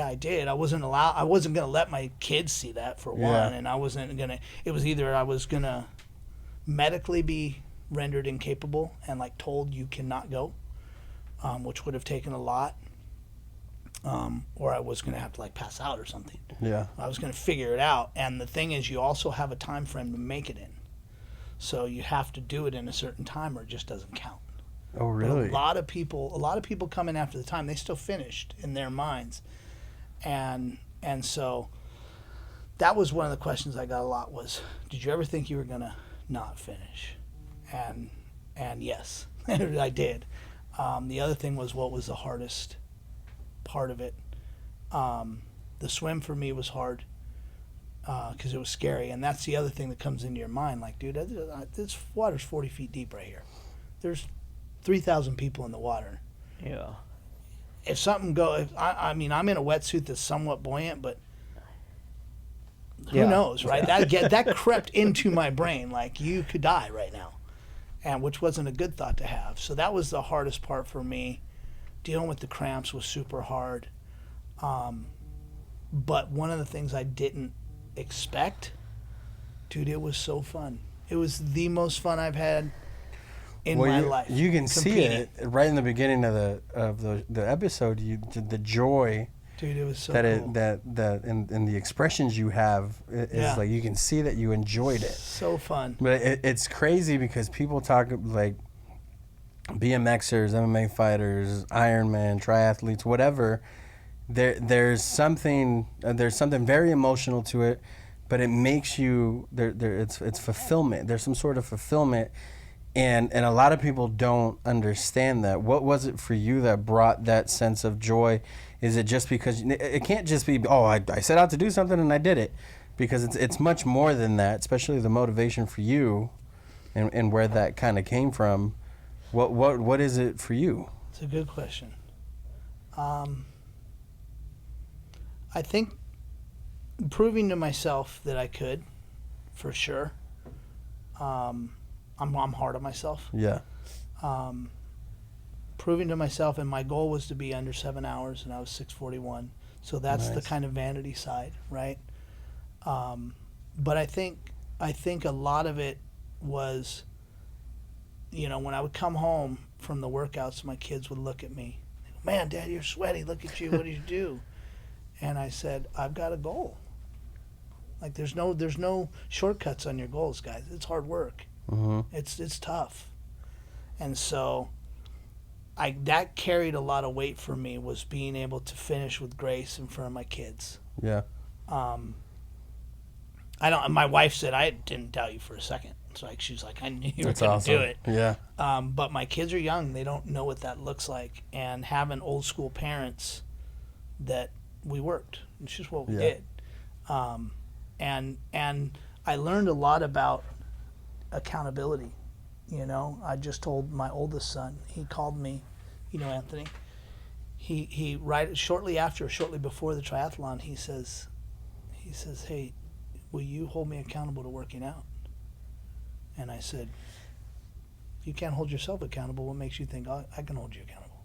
[SPEAKER 3] I did. I wasn't going to let my kids see that for one. And I wasn't going to, it was either I was going to medically be rendered incapable and like told you cannot go, which would have taken a lot, or I was going to have to like pass out or something. I was going to figure it out. And the thing is, you also have a time frame to make it in. So you have to do it in a certain time or it just doesn't count.
[SPEAKER 2] Oh, really?
[SPEAKER 3] But a lot of people come in after the time. They still finished in their minds. And so that was one of the questions I got a lot was, did you ever think you were going to not finish? And yes, I did. The other thing was, what was the hardest part of it? The swim for me was hard because it was scary. And that's the other thing that comes into your mind. Like, dude, this water's 40 feet deep right here. There's 3,000 people in the water.
[SPEAKER 4] Yeah.
[SPEAKER 3] If something goes, I mean, I'm in a wetsuit that's somewhat buoyant, but who knows, right? That crept into my brain like you could die right now, and which wasn't a good thought to have. So that was the hardest part for me. Dealing with the cramps was super hard. But one of the things I didn't expect, dude, it was so fun. It was the most fun I've had in my life.
[SPEAKER 2] You can see it right in the beginning of the episode. The joy,
[SPEAKER 3] dude. It was so
[SPEAKER 2] that
[SPEAKER 3] cool.
[SPEAKER 2] that in the expressions you have is like you can see that you enjoyed it.
[SPEAKER 3] So fun.
[SPEAKER 2] But it's crazy because people talk like BMXers, MMA fighters, Ironman, triathletes, whatever. There's something very emotional to it, but it makes you it's fulfillment. There's some sort of fulfillment. And a lot of people don't understand that. What was it for you that brought that sense of joy? Is it just because it can't just be, I set out to do something and I did it, because it's much more than that. Especially the motivation for you, and where that kind of came from. What is it for you?
[SPEAKER 3] It's a good question. I think proving to myself that I could, for sure. I'm hard on myself.
[SPEAKER 2] Yeah.
[SPEAKER 3] Proving to myself, and my goal was to be under 7 hours, and I was 6:41. So that's the
[SPEAKER 2] Nice.
[SPEAKER 3] kind of vanity side, right? But I think a lot of it was, when I would come home from the workouts, my kids would look at me, man, Dad, you're sweaty. Look at you. What did you do? And I said, I've got a goal. Like there's no shortcuts on your goals, guys. It's hard work.
[SPEAKER 2] Mm-hmm.
[SPEAKER 3] It's tough. And so that carried a lot of weight for me, was being able to finish with grace in front of my kids.
[SPEAKER 2] Yeah.
[SPEAKER 3] My wife said, I didn't doubt you for a second. It's like, she's like, I knew you were
[SPEAKER 2] That's
[SPEAKER 3] going to
[SPEAKER 2] awesome.
[SPEAKER 3] do it.
[SPEAKER 2] Yeah.
[SPEAKER 3] But my kids are young. They don't know what that looks like. And having old school parents that we worked. It's just what we did. And I learned a lot about accountability. I just told my oldest son, he called me, Anthony, he shortly before the triathlon, he says, hey, will you hold me accountable to working out? And I said, if you can't hold yourself accountable, what makes you think I can hold you accountable?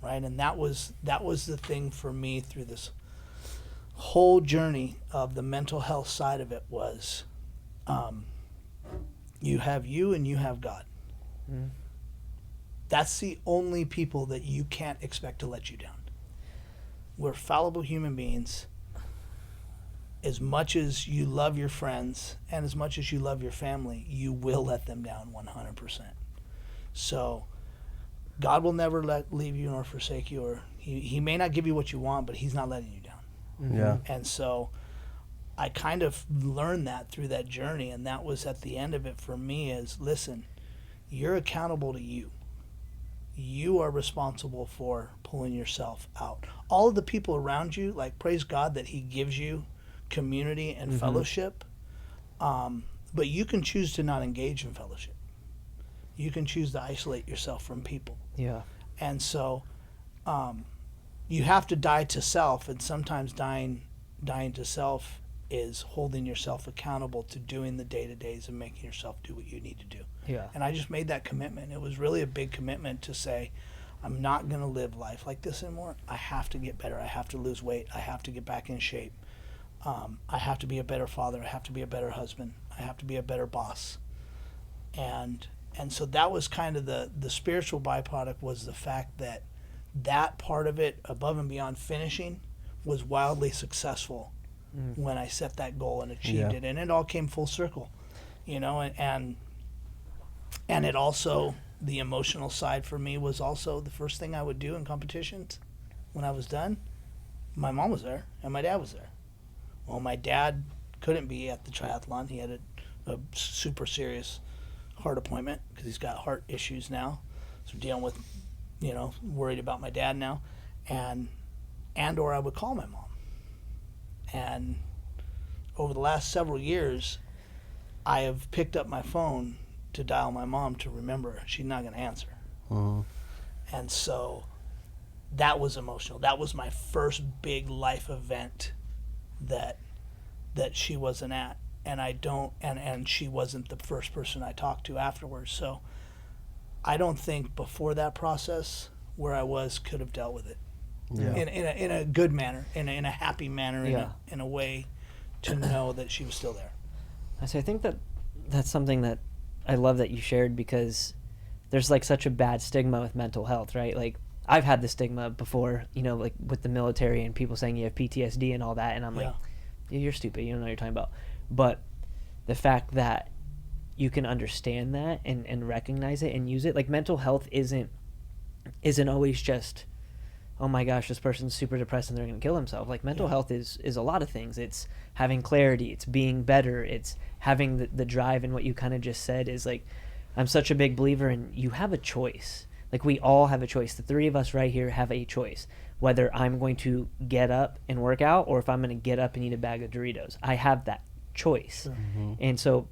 [SPEAKER 3] Right? And that was the thing for me through this whole journey of the mental health side of it was, you have you and you have God.
[SPEAKER 4] Mm.
[SPEAKER 3] That's the only people that you can't expect to let you down. We're fallible human beings. As much as you love your friends and as much as you love your family, you will let them down 100%. So God will never leave you nor forsake you, or he may not give you what you want, but he's not letting you down.
[SPEAKER 4] Mm-hmm.
[SPEAKER 2] Yeah.
[SPEAKER 3] And so I kind of learned that through that journey, and that was at the end of it for me is, listen, you're accountable to you. You are responsible for pulling yourself out. All of the people around you, like, praise God that he gives you community and fellowship, but you can choose to not engage in fellowship. You can choose to isolate yourself from people.
[SPEAKER 4] Yeah.
[SPEAKER 3] And so you have to die to self, and sometimes dying to self is holding yourself accountable to doing the day-to-days and making yourself do what you need to do.
[SPEAKER 4] Yeah.
[SPEAKER 3] And I just made that commitment. It was really a big commitment to say, I'm not going to live life like this anymore. I have to get better. I have to lose weight. I have to get back in shape. I have to be a better father. I have to be a better husband. I have to be a better boss. And so that was kind of the spiritual byproduct, was the fact that part of it, above and beyond finishing, was wildly successful when I set that goal and achieved it. And it all came full circle. you know, and it also, the emotional side for me was also the first thing I would do in competitions when I was done. My mom was there and my dad was there. Well, my dad couldn't be at the triathlon. He had a super serious heart appointment because he's got heart issues now. So we're dealing with, you know, worried about my dad now. Or I would call my mom. And over the last several years, I have picked up my phone to dial my mom to remember her. She's not going to answer.
[SPEAKER 2] Mm-hmm.
[SPEAKER 3] And so that was emotional. That was my first big life event that she wasn't at. And she wasn't the first person I talked to afterwards. So I don't think before that process where I was could have dealt with it.
[SPEAKER 2] Yeah.
[SPEAKER 3] In a good manner, in a happy manner,
[SPEAKER 4] Yeah.
[SPEAKER 3] in a way to know that she was still there.
[SPEAKER 4] So I think that's something that I love that you shared, because there's like such a bad stigma with mental health, right? Like I've had the stigma before, you know, like with the military and people saying you have PTSD and all that, and I'm like, you're stupid, you don't know what you're talking about. But the fact that you can understand that and recognize it and use it, like mental health isn't always just, oh my gosh, this person's super depressed and they're going to kill themselves. Like mental health is a lot of things. It's having clarity, it's being better, it's having the drive. And what you kind of just said is like, I'm such a big believer in you have a choice. Like we all have a choice. The three of us right here have a choice, whether I'm going to get up and work out or if I'm going to get up and eat a bag of Doritos. I have that choice.
[SPEAKER 2] Mm-hmm.
[SPEAKER 4] And so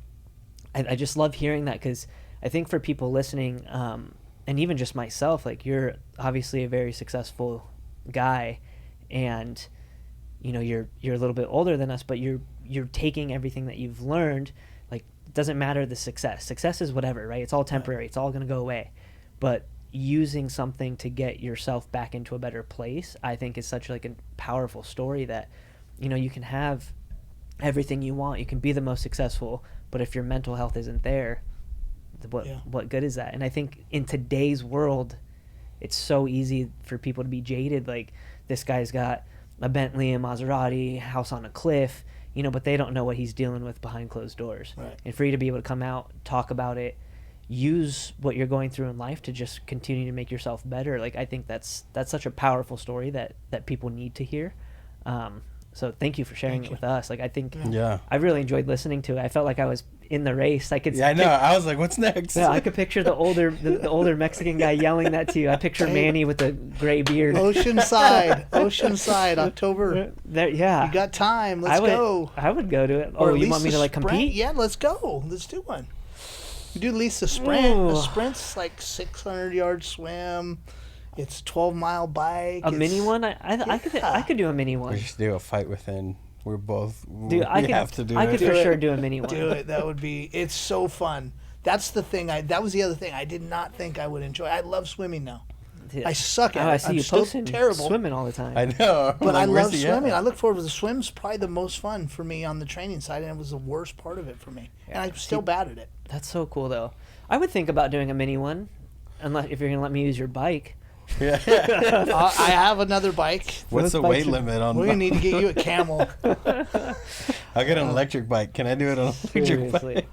[SPEAKER 4] I just love hearing that, because I think for people listening, and even just myself, like you're obviously a very successful guy, and you know you're a little bit older than us, but you're taking everything that you've learned. Like it doesn't matter the success is whatever, right? It's all temporary. It's all going to go away. But using something to get yourself back into a better place, I think is such like a powerful story that, you know, you can have everything you want, you can be the most successful, but if your mental health isn't there, what good is that? And I think in today's world, it's so easy for people to be jaded. Like this guy's got a Bentley, a Maserati, house on a cliff, you know, but they don't know what he's dealing with behind closed doors.
[SPEAKER 3] Right.
[SPEAKER 4] And for you to be able to come out, talk about it, use what you're going through in life to just continue to make yourself better. Like I think that's such a powerful story that people need to hear. So thank you for sharing it with us. Like I think I really enjoyed listening to it. I felt like I was in the race. I could
[SPEAKER 2] I know. I was like, what's next?
[SPEAKER 4] Yeah, I could picture the older Mexican guy yelling that to you. I picture Manny with the gray beard.
[SPEAKER 3] Oceanside, October.
[SPEAKER 4] There, yeah.
[SPEAKER 3] You got time. Let's go.
[SPEAKER 4] I would go to it.
[SPEAKER 3] Or
[SPEAKER 4] Oh,
[SPEAKER 3] at
[SPEAKER 4] you want me
[SPEAKER 3] least
[SPEAKER 4] to like
[SPEAKER 3] sprint?
[SPEAKER 4] compete?
[SPEAKER 3] Yeah, let's go. Let's do one. We do at least a sprint.
[SPEAKER 4] Ooh.
[SPEAKER 3] A sprint's like 600-yard swim. It's 12-mile bike.
[SPEAKER 4] A mini one? I could do a mini one.
[SPEAKER 2] We should do a Fight Within. We're both.
[SPEAKER 4] Dude, I could for sure do a mini one.
[SPEAKER 3] Do it. That would be. It's so fun. That's the thing. That was the other thing I did not think I would enjoy. I love swimming now.
[SPEAKER 4] Dude,
[SPEAKER 3] I suck at it.
[SPEAKER 4] I see
[SPEAKER 3] I'm
[SPEAKER 4] you
[SPEAKER 3] still
[SPEAKER 4] posting
[SPEAKER 3] terrible.
[SPEAKER 4] swimming all the time.
[SPEAKER 2] I know.
[SPEAKER 3] But I love swimming.
[SPEAKER 2] Yeah.
[SPEAKER 3] I look forward to the swim's probably the most fun for me on the training side, and it was the worst part of it for me. And I'm still bad at it.
[SPEAKER 4] That's so cool, though. I would think about doing a mini one, unless if you're gonna let me use your bike.
[SPEAKER 2] Yeah.
[SPEAKER 3] I have another bike.
[SPEAKER 2] What's the weight limit on?
[SPEAKER 3] We're gonna need to get you a Camel.
[SPEAKER 2] I got an electric bike. Can I do it on an electric bike?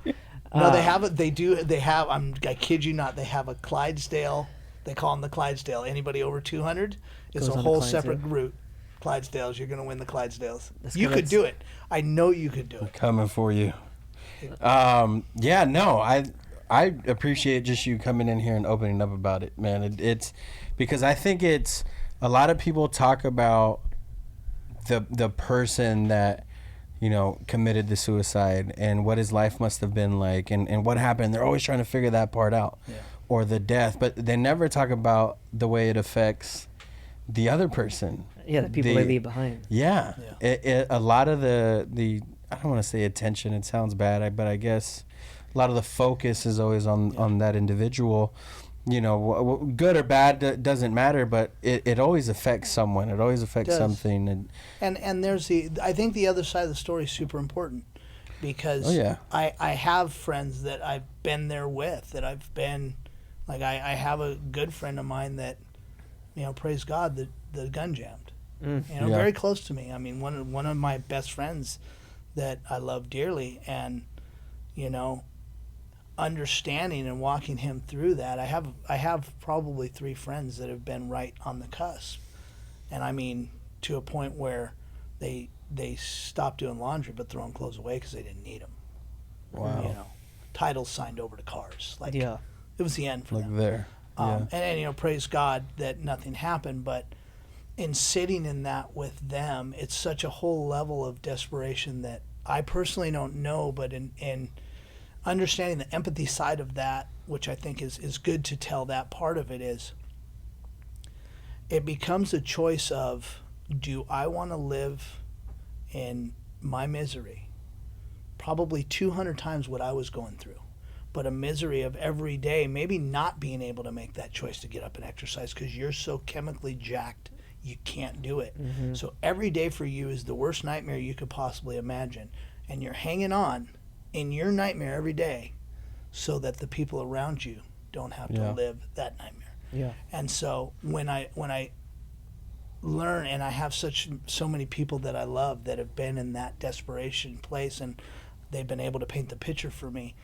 [SPEAKER 3] No, they have it. They do. They have. I kid you not. They have a Clydesdale. They call them the Clydesdale. Anybody over 200 is a whole separate route. Clydesdales. You're gonna win the Clydesdales. You could do it. I know you could do it.
[SPEAKER 2] Coming for you. Yeah. No. I appreciate just you coming in here and opening up about it, man. It's because I think it's a lot of people talk about the person that, you know, committed the suicide and what his life must have been like and what happened. They're always trying to figure that part out, or the death, but they never talk about the way it affects the other person.
[SPEAKER 4] Yeah, the people they leave behind.
[SPEAKER 2] Yeah. A lot of the I don't want to say attention. It sounds bad, but I guess a lot of the focus is always on that individual. You know, good or bad doesn't matter, but it always affects someone. It always affects something. And
[SPEAKER 3] there's I think the other side of the story is super important, because I have friends that I've been there with, that I've been, like I have a good friend of mine that, you know, praise God, that the gun jammed. You know, very close to me. I mean, one of my best friends that I love dearly, and you know, understanding and walking him through that, I have probably 3 friends that have been right on the cusp, and I mean to a point where they stopped doing laundry but throwing clothes away because they didn't need them.
[SPEAKER 2] Wow.
[SPEAKER 3] You know, titles signed over to cars. Like,
[SPEAKER 4] Yeah.
[SPEAKER 3] it was the end for
[SPEAKER 2] Like
[SPEAKER 3] them.
[SPEAKER 2] there. Yeah.
[SPEAKER 3] And you know, praise God that nothing happened, but in sitting in that with them, it's such a whole level of desperation that I personally don't know, but in understanding the empathy side of that, which I think is good to tell that part of it, is it becomes a choice of, do I want to live in my misery? Probably 200 times what I was going through, but a misery of every day, maybe not being able to make that choice to get up and exercise because you're so chemically jacked you can't do it.
[SPEAKER 4] Mm-hmm.
[SPEAKER 3] So every day for you is the worst nightmare you could possibly imagine, and you're hanging on in your nightmare every day so that the people around you don't have to live that nightmare.
[SPEAKER 4] Yeah.
[SPEAKER 3] And so when I learn, and I have so many people that I love that have been in that desperation place, and they've been able to paint the picture for me.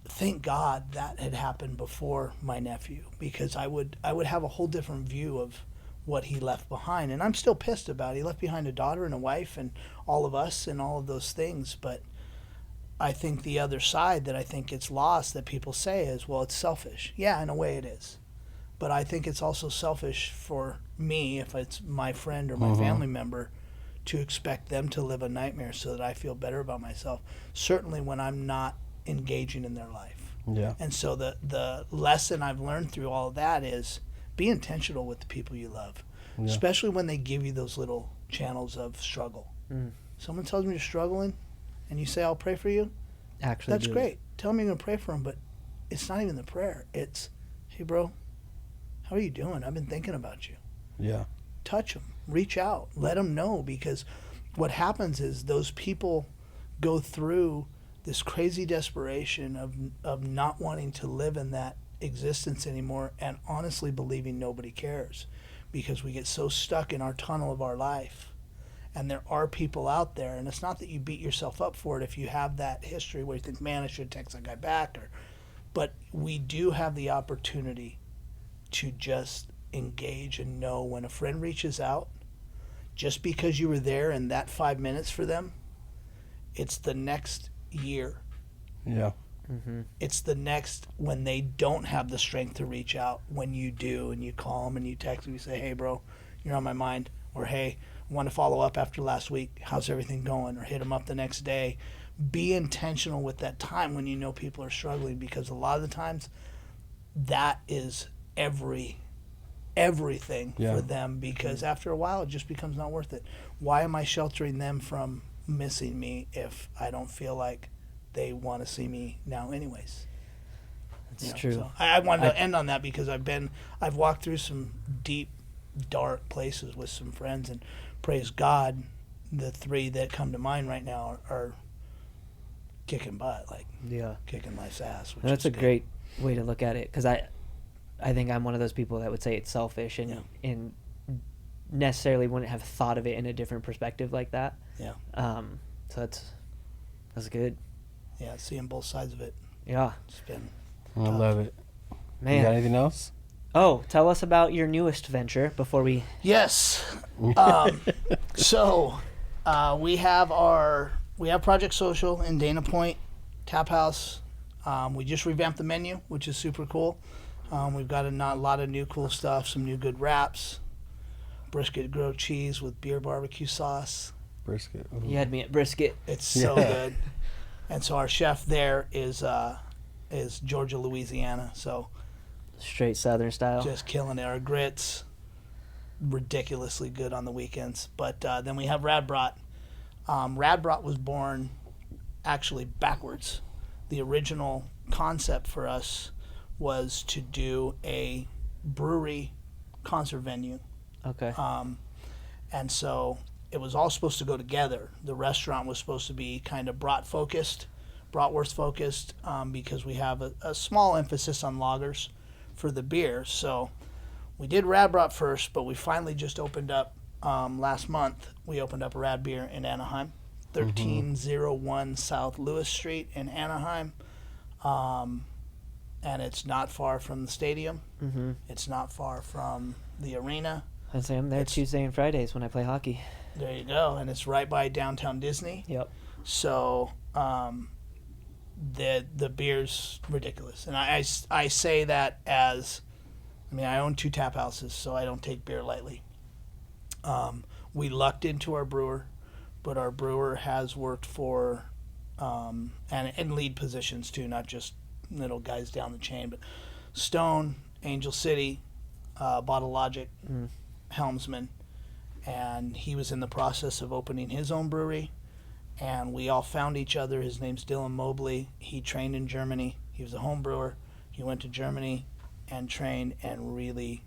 [SPEAKER 3] Thank God that had happened before my nephew, because I would have a whole different view of what he left behind. And I'm still pissed about it. He left behind a daughter and a wife and all of us and all of those things. But I think the other side that I think gets lost that people say is, well, it's selfish. Yeah, in a way it is. But I think it's also selfish for me, if it's my friend or my family member, to expect them to live a nightmare so that I feel better about myself. Certainly when I'm not engaging in their life.
[SPEAKER 2] Yeah.
[SPEAKER 3] And so the lesson I've learned through all of that is be intentional with the people you love, especially when they give you those little channels of struggle. Someone tells me you're struggling and you say, I'll pray for you.
[SPEAKER 4] Actually,
[SPEAKER 3] That's great. Tell me you're going to pray for them, but it's not even the prayer. It's, hey, bro, how are you doing? I've been thinking about you.
[SPEAKER 2] Yeah.
[SPEAKER 3] Touch them. Reach out. Let them know, because what happens is those people go through this crazy desperation of not wanting to live in that existence anymore, and honestly believing nobody cares, because we get so stuck in our tunnel of our life. And there are people out there, and it's not that you beat yourself up for it if you have that history where you think, man, I should text that guy back, but we do have the opportunity to just engage and know when a friend reaches out, just because you were there in that 5 minutes for them, it's the next year.
[SPEAKER 2] Yeah.
[SPEAKER 3] It's the next, when they don't have the strength to reach out, when you do, and you call them and you text them, you say, hey, bro, you're on my mind, or hey, I want to follow up after last week. How's everything going? Or hit them up the next day. Be intentional with that time when you know people are struggling, because a lot of the times that is everything for them, because after a while it just becomes not worth it. Why am I sheltering them from missing me if I don't feel like they want to see me now anyways?
[SPEAKER 4] That's true.
[SPEAKER 3] So I wanted to end on that, because I've walked through some deep, dark places with some friends, and praise God, the 3 that come to mind right now are kicking butt, like kicking life's ass. Which
[SPEAKER 4] That's
[SPEAKER 3] is
[SPEAKER 4] a
[SPEAKER 3] good.
[SPEAKER 4] great way to look at it, because I think I'm one of those people that would say it's selfish and necessarily wouldn't have thought of it in a different perspective like that.
[SPEAKER 3] Yeah.
[SPEAKER 4] So that's good.
[SPEAKER 3] Yeah, seeing both sides of it.
[SPEAKER 4] Yeah.
[SPEAKER 3] It's been
[SPEAKER 2] I
[SPEAKER 3] tough.
[SPEAKER 2] love it.
[SPEAKER 4] Man.
[SPEAKER 2] You got anything else?
[SPEAKER 4] Oh, tell us about your newest venture before we...
[SPEAKER 3] Yes. So we have Project Social in Dana Point Tap House. We just revamped the menu, which is super cool. We've got a lot of new cool stuff, some new good wraps, brisket grilled cheese with beer barbecue sauce.
[SPEAKER 2] Brisket. Ooh.
[SPEAKER 4] You had me at brisket.
[SPEAKER 3] It's so good. And so our chef there is Georgia, Louisiana. So
[SPEAKER 4] Straight Southern style.
[SPEAKER 3] just killing it. Our grits, ridiculously good on the weekends. But then we have Rad Brat. Rad Brat was born actually backwards. The original concept for us was to do a brewery concert venue.
[SPEAKER 4] Okay.
[SPEAKER 3] And so it was all supposed to go together. The restaurant was supposed to be kind of bratwurst focused, because we have a small emphasis on lagers for the beer. So we did Rad Brat first, but we finally just opened up last month. We opened up a Rad Beer in Anaheim, 1301 South Lewis Street in Anaheim. And it's not far from the stadium.
[SPEAKER 4] Mm-hmm.
[SPEAKER 3] It's not far from the arena.
[SPEAKER 4] I say I'm there Tuesday and Fridays when I play hockey.
[SPEAKER 3] There you go. And it's right by downtown Disney.
[SPEAKER 4] Yep.
[SPEAKER 3] So the beer's ridiculous. And I say that as, I mean, I own 2 tap houses, so I don't take beer lightly. We lucked into our brewer, but our brewer has worked for, and in lead positions too, not just little guys down the chain, but Stone, Angel City, Bottle Logic, Helmsman, and he was in the process of opening his own brewery, and we all found each other. His name's Dylan Mobley. He trained in Germany. He was a home brewer. He went to Germany and trained, and really,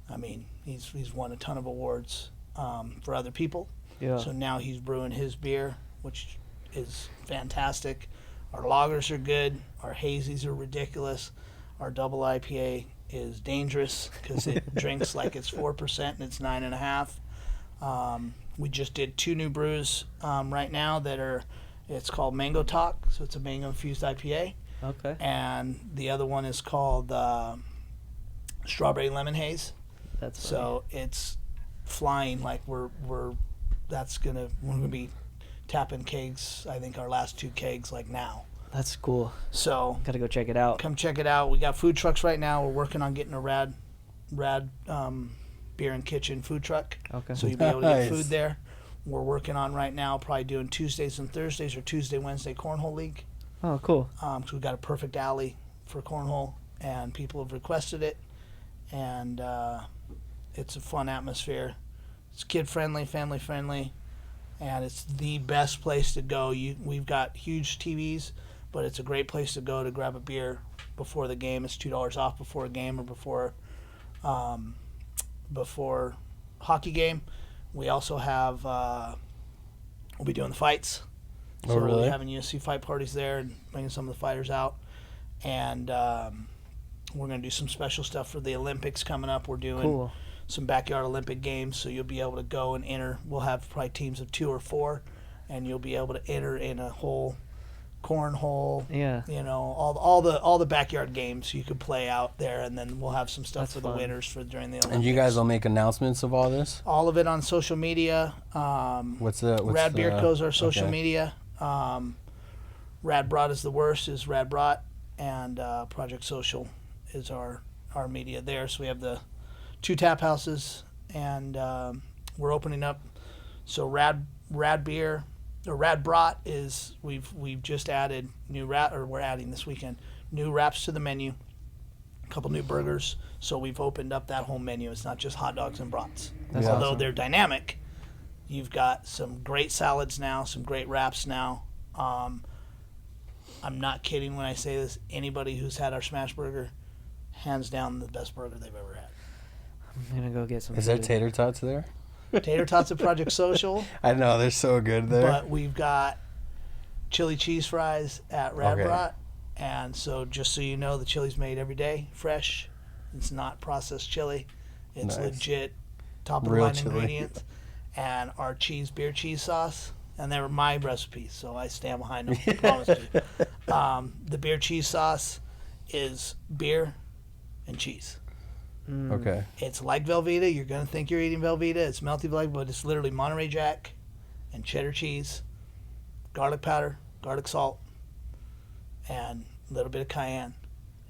[SPEAKER 3] I mean, he's won a ton of awards for other people.
[SPEAKER 4] Yeah.
[SPEAKER 3] So now he's brewing his beer, which is fantastic. Our lagers are good. Our hazies are ridiculous. Our double IPA is dangerous because it drinks like it's 4% and it's 9.5. We just did 2 new brews right now that are, it's called Mango Talk, so it's a mango infused IPA.
[SPEAKER 4] Okay.
[SPEAKER 3] And the other one is called Strawberry Lemon Haze.
[SPEAKER 4] That's funny.
[SPEAKER 3] So it's flying like we're gonna be tapping kegs. I think our last 2 kegs like now.
[SPEAKER 4] That's cool.
[SPEAKER 3] So
[SPEAKER 4] Gotta go check it out.
[SPEAKER 3] come check it out. We got food trucks right now. We're working on getting a rad beer and kitchen food truck.
[SPEAKER 4] Okay.
[SPEAKER 3] So you'll be able to get
[SPEAKER 2] Nice.
[SPEAKER 3] food there. We're working on right now probably doing Tuesdays and Thursdays or Tuesday, Wednesday cornhole league.
[SPEAKER 4] Oh, cool.
[SPEAKER 3] So we've got a perfect alley for cornhole, and people have requested it. And it's a fun atmosphere. It's kid-friendly, family-friendly, and it's the best place to go. We've got huge TVs, but it's a great place to go to grab a beer before the game. It's $2 off before a game or before hockey game. We also have we'll be doing the fights.
[SPEAKER 2] Oh,
[SPEAKER 3] So
[SPEAKER 2] really?
[SPEAKER 3] we'll be having UFC fight parties there and bringing some of the fighters out. And we're going to do some special stuff for the Olympics coming up. We're doing
[SPEAKER 4] Cool.
[SPEAKER 3] some backyard Olympic games, so you'll be able to go and enter. We'll have probably teams of 2 or 4, and you'll be able to enter in a whole cornhole.
[SPEAKER 4] Yeah.
[SPEAKER 3] You know, all the backyard games you could play out there, and then we'll have some stuff
[SPEAKER 4] That's
[SPEAKER 3] for the
[SPEAKER 4] fun.
[SPEAKER 3] winners for during the Olympics.
[SPEAKER 2] And you guys will make announcements of all this?
[SPEAKER 3] all of it on social media.
[SPEAKER 2] What's
[SPEAKER 3] Rad Beer Co's our social
[SPEAKER 2] okay.
[SPEAKER 3] media. Rad Brought is the worst is Rad Brought, and Project Social is our media there. So we have the 2 tap houses, and we're opening up. So Rad Beer or Rad Brought is we've just added we're adding this weekend new wraps to the menu, a couple new burgers. So we've opened up that whole menu. It's not just hot dogs and brats.
[SPEAKER 4] That's
[SPEAKER 2] Yeah.
[SPEAKER 3] Although
[SPEAKER 4] awesome.
[SPEAKER 3] they're dynamic, you've got some great salads now, some great wraps now. I'm not kidding when I say this. Anybody who's had our smash burger, hands down the best burger they've ever had.
[SPEAKER 4] I'm gonna go get some.
[SPEAKER 2] Is there
[SPEAKER 4] food.
[SPEAKER 2] tater tots there?
[SPEAKER 3] Tater tots at Project Social,
[SPEAKER 2] I know, they're so good there.
[SPEAKER 3] but we've got chili cheese fries at Rad
[SPEAKER 2] Okay.
[SPEAKER 3] Brat. And so just so you know, the chili's made every day, fresh. It's not processed chili. It's
[SPEAKER 2] Nice.
[SPEAKER 3] legit, top of the
[SPEAKER 2] Real
[SPEAKER 3] line
[SPEAKER 2] chili.
[SPEAKER 3] ingredients. And our beer cheese sauce, and they were my recipes, so I stand behind them. I promise you. The beer cheese sauce is beer and cheese.
[SPEAKER 2] Okay.
[SPEAKER 3] It's like Velveeta. You're going to think you're eating Velveeta. It's melty like, but it's literally Monterey Jack and cheddar cheese, garlic powder, garlic salt, and a little bit of cayenne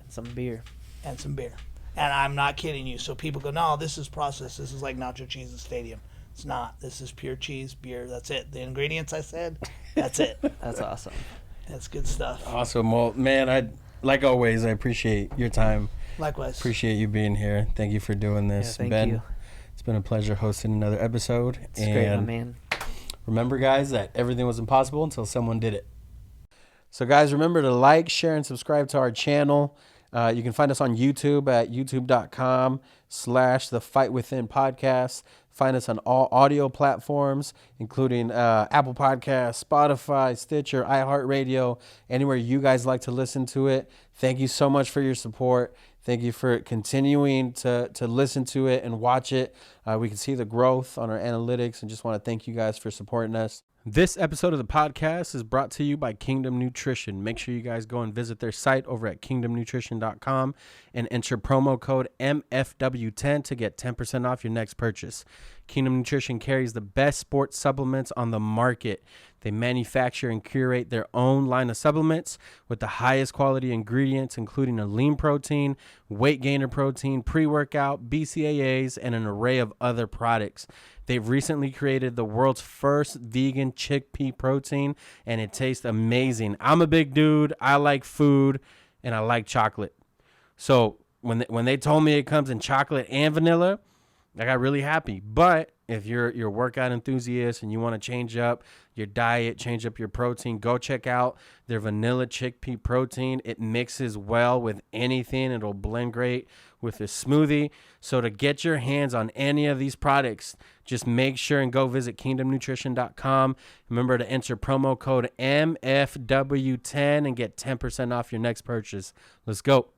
[SPEAKER 4] And some beer.
[SPEAKER 3] and some beer. And I'm not kidding you. So people go, no, this is processed. This is like nacho cheese at Stadium. It's not. This is pure cheese, beer. That's it. The ingredients I said, that's it.
[SPEAKER 4] That's awesome.
[SPEAKER 3] That's good stuff.
[SPEAKER 2] Awesome. Well, man, like always, I appreciate your time.
[SPEAKER 3] Likewise.
[SPEAKER 2] Appreciate you being here. Thank you for doing
[SPEAKER 4] Yeah,
[SPEAKER 2] this.
[SPEAKER 4] thank
[SPEAKER 2] Ben,
[SPEAKER 4] you.
[SPEAKER 2] it's been a pleasure hosting another episode.
[SPEAKER 4] It's great, my man.
[SPEAKER 2] Remember, guys, that everything was impossible until someone did it. So, guys, remember to like, share, and subscribe to our channel. You can find us on YouTube at youtube.com/The Fight Within Podcast. Find us on all audio platforms, including Apple Podcasts, Spotify, Stitcher, iHeartRadio, anywhere you guys like to listen to it. Thank you so much for your support. Thank you for continuing to listen to it and watch it. We can see the growth on our analytics, and just want to thank you guys for supporting us. This episode of the podcast is brought to you by Kingdom Nutrition. Make sure you guys go and visit their site over at kingdomnutrition.com and enter promo code MFW10 to get 10% off your next purchase. Kingdom Nutrition carries the best sports supplements on the market. They manufacture and curate their own line of supplements with the highest quality ingredients, including a lean protein, weight gainer protein, pre-workout, BCAAs, and an array of other products. They've recently created the world's first vegan chickpea protein, and it tastes amazing. I'm a big dude. I like food, and I like chocolate. So when they told me it comes in chocolate and vanilla, I got really happy. But if you're a workout enthusiast and you want to change up your diet, change up your protein, go check out their vanilla chickpea protein. It mixes well with anything. It'll blend great with a smoothie. So to get your hands on any of these products, just make sure and go visit kingdomnutrition.com. Remember to enter promo code MFW10 and get 10% off your next purchase. Let's go.